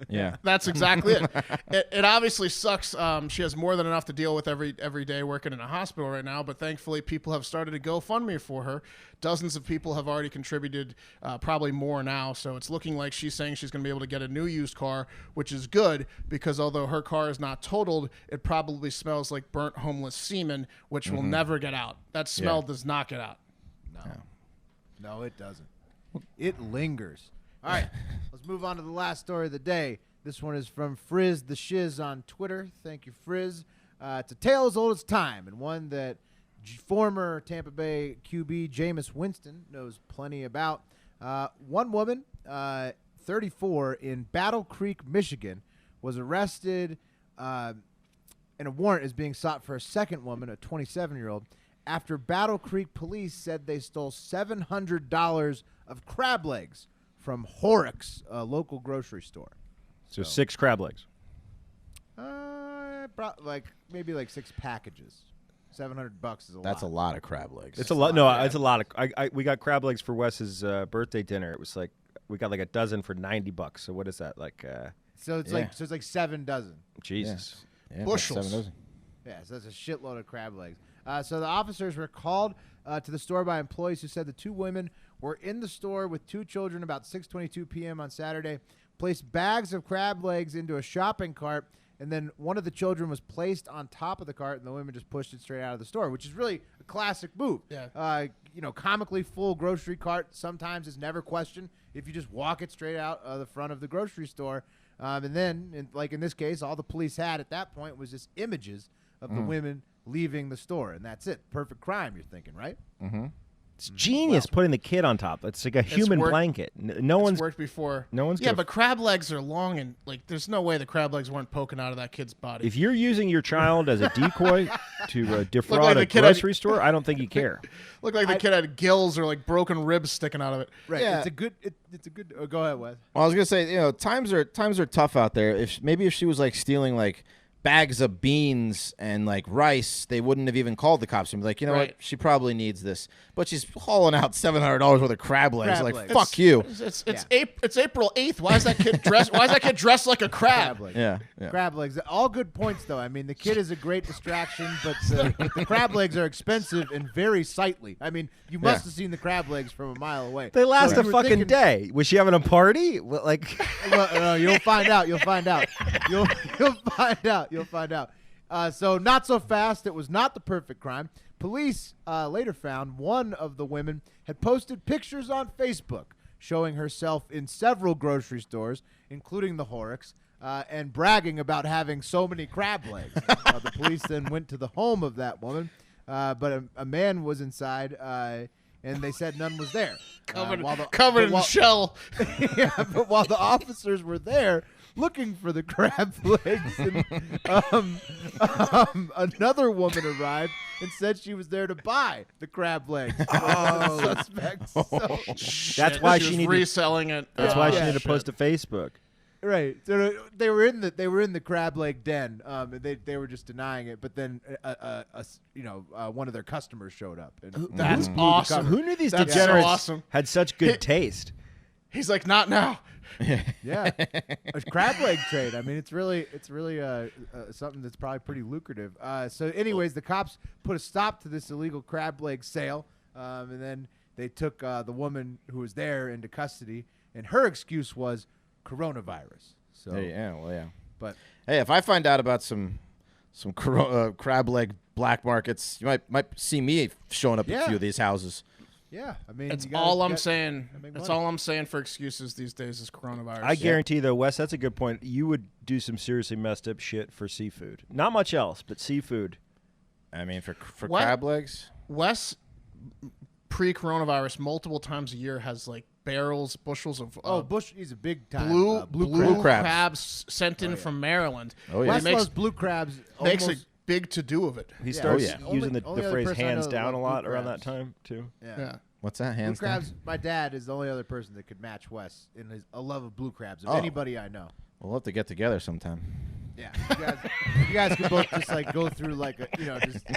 Yeah. That's exactly it. It obviously sucks. She has more than enough to deal with every day working in a hospital right now, but thankfully people have started to GoFundMe for her. Dozens of people have already contributed, probably more now, so it's looking like she's saying she's going to be able to get a new used car, which is good because although her car is not totaled, it probably smells like burnt homeless semen, which will never get out. That smell does not get out. No, it doesn't. It lingers. All right, let's move on to the last story of the day. This one is from Frizz the Shiz on Twitter. Thank you, Frizz. It's a tale as old as time, and one that former Tampa Bay QB Jameis Winston knows plenty about. One woman, 34, in Battle Creek, Michigan, was arrested, and a warrant is being sought for a second woman, a 27-year-old, after Battle Creek police said they stole $700 of crab legs from Horrocks, a local grocery store. So 6 crab legs. Maybe like 6 packages. $700 is a lot. That's a lot of crab legs. It's a lot. No, it's a lot of. We got crab legs for Wes's birthday dinner. It was like we got like a dozen for $90. So what is that like? So it's like 7 dozen. Jesus. Yeah, Bushels. 7 dozen. Yeah, so that's a shitload of crab legs. So the officers were called to the store by employees who said the 2 women were in the store with 2 children about 6:22 p.m. on Saturday, placed bags of crab legs into a shopping cart, and then one of the children was placed on top of the cart, and the women just pushed it straight out of the store, which is really a classic move. Yeah. Comically full grocery cart sometimes is never questioned if you just walk it straight out of the front of the grocery store. And then, like in this case, all the police had at that point was just images of the women leaving the store, and that's it. Perfect crime, you're thinking, right? Mm-hmm. It's genius putting the kid on top. It's like a human blanket. No It's one's worked before. No one's Yeah, gonna but crab legs are long, and like, there's no way the crab legs weren't poking out of that kid's body. If you're using your child as a decoy to defraud like a the kid grocery store, I don't think you care. Looked like the kid had gills or like broken ribs sticking out of it. Right. Yeah. It's a good. Go ahead, Wes. Well, I was gonna say, times are tough out there. If she was like stealing like bags of beans and like rice, they wouldn't have even called the cops and be like, you know Right. what, she probably needs this. But she's hauling out $700 worth of crab legs. Crab Like, legs. fuck you. It's April 8th. Why is that kid dressed? Why is that kid dressed like a crab? legs. Yeah. Crab legs. All good points, though. I mean, the kid is a great distraction, but the crab legs are expensive and very sightly. I mean, you must have seen the crab legs from a mile away. They last So a you were fucking thinking- day. Was she having a party? Well, like, Well, you'll find out. You'll find out. You'll find out. You'll find out. So not so fast. It was not the perfect crime. Police later found one of the women had posted pictures on Facebook showing herself in several grocery stores, including the Horrocks, and bragging about having so many crab legs. The police then went to the home of that woman, but a man was inside, and they said none was there. Covered in shell. Yeah, but while the officers were there looking for the crab legs, and, another woman arrived and said she was there to buy the crab legs. Oh, suspects. So, that's why she she was needed. Reselling it. That's why she yeah, needed to post to Facebook. right. So they were in the crab leg den. And they were just denying it. But then one of their customers showed up. And That's blew the awesome. cover. Who knew these That's so degenerates awesome. had such good taste? He's like, not now. Yeah, a crab leg trade. I mean, it's really something that's probably pretty lucrative. So, anyways, the cops put a stop to this illegal crab leg sale, and then they took the woman who was there into custody, and her excuse was coronavirus. So, Yeah. but Hey, if I find out about some crab leg black markets, you might see me showing up at a Yeah. few of these houses. yeah, I mean, That's you gotta- all you I'm gotta- saying. make That's money. all I'm saying for excuses these days is coronavirus. I guarantee, though, Wes, that's a good point. You would do some seriously messed up shit for seafood. Not much else, but seafood. I mean, for What? crab legs. Wes, pre-coronavirus, multiple times a year has like bushels of Bush, he's a big time blue crab. crabs sent in from Maryland. Oh, yeah. Wes He makes loves blue crabs. makes a almost, big to do of it. He Yeah. starts Oh, yeah. using Only the other phrase person I hands know down a that lot loves blue around that crabs. time, too. Yeah. What's that? Blue Hands down? crabs. My dad is the only other person that could match Wes in a love of blue crabs of Oh. anybody I know. We'll have to get together sometime. Yeah, you guys could both just like go through like just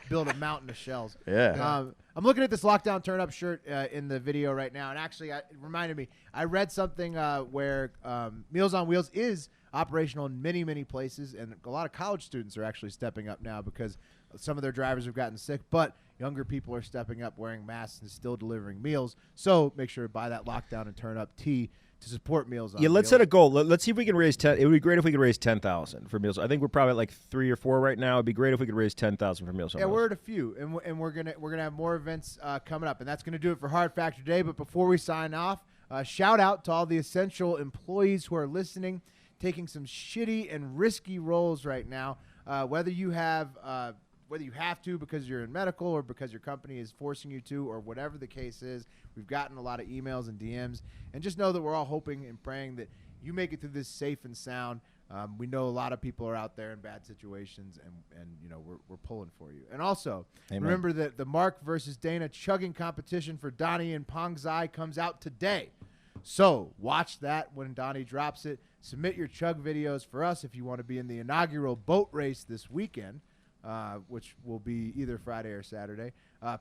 build a mountain of shells. Yeah. I'm looking at this lockdown turn up shirt in the video right now, and actually, it reminded me. I read something where Meals on Wheels is operational in many places, and a lot of college students are actually stepping up now because some of their drivers have gotten sick, but younger people are stepping up, wearing masks, and still delivering meals. So make sure to buy that lockdown and turn up tee to support Meals on Yeah, Wheels. let's set a goal. Let's see if we can raise 10. It would be great if we could raise 10,000 for Meals. I think we're probably at like 3 or 4 right now. It'd be great if we could raise 10,000 for Meals on Yeah, Wheels. we're at a few, and we're gonna have more events coming up, and that's gonna do it for Hard Factor today. But before we sign off, shout out to all the essential employees who are listening, taking some shitty and risky roles right now. whether you have to because you're in medical or because your company is forcing you to, or whatever the case is. We've gotten a lot of emails and DMs, and just know that we're all hoping and praying that you make it through this safe and sound. We know a lot of people are out there in bad situations, and we're pulling for you. And also, remember that the Mark versus Dana chugging competition for Donnie and Pongzai comes out today. So watch that when Donnie drops it. Submit your chug videos for us if you want to be in the inaugural boat race this weekend, which will be either Friday or Saturday.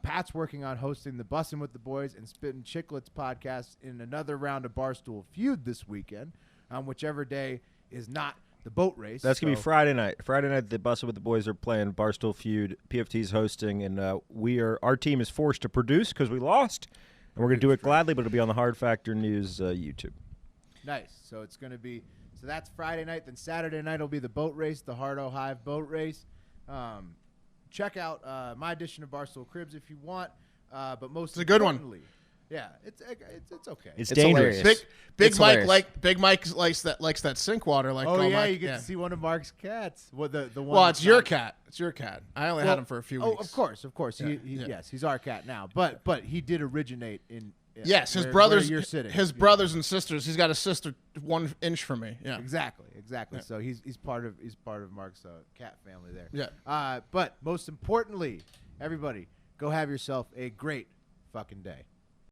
Pat's working on hosting the Bussin' with the Boys and Spittin' Chicklets podcast in another round of Barstool Feud this weekend, on whichever day is not the boat race. That's going to be Friday night. Friday night, the Bussin' with the Boys are playing Barstool Feud. PFT's hosting, and our team is forced to produce because we lost, and we're going to do it gladly, but it'll be on the Hard Factor News YouTube. Nice. So it's going to be – so that's Friday night. Then Saturday night will be the boat race, the Hardo Hive boat race. Check out my edition of Barstool Cribs if you want, but most it's a good one. Yeah, it's okay. It's dangerous. Hilarious. Big Mike likes that sink water. Like, oh yeah, Mike, you get to see one of Mark's cats. What the one? Well, it's your cat. It's your cat. I only had him for a few weeks. Oh, of course. Yes, he's our cat now. But he did originate in. Yes, his where brothers. You're sitting. His brothers and sisters. He's got a sister 1 inch from me. Yeah. Exactly. Yeah. So he's part of Mark's cat family there. Yeah. But most importantly, everybody, go have yourself a great fucking day.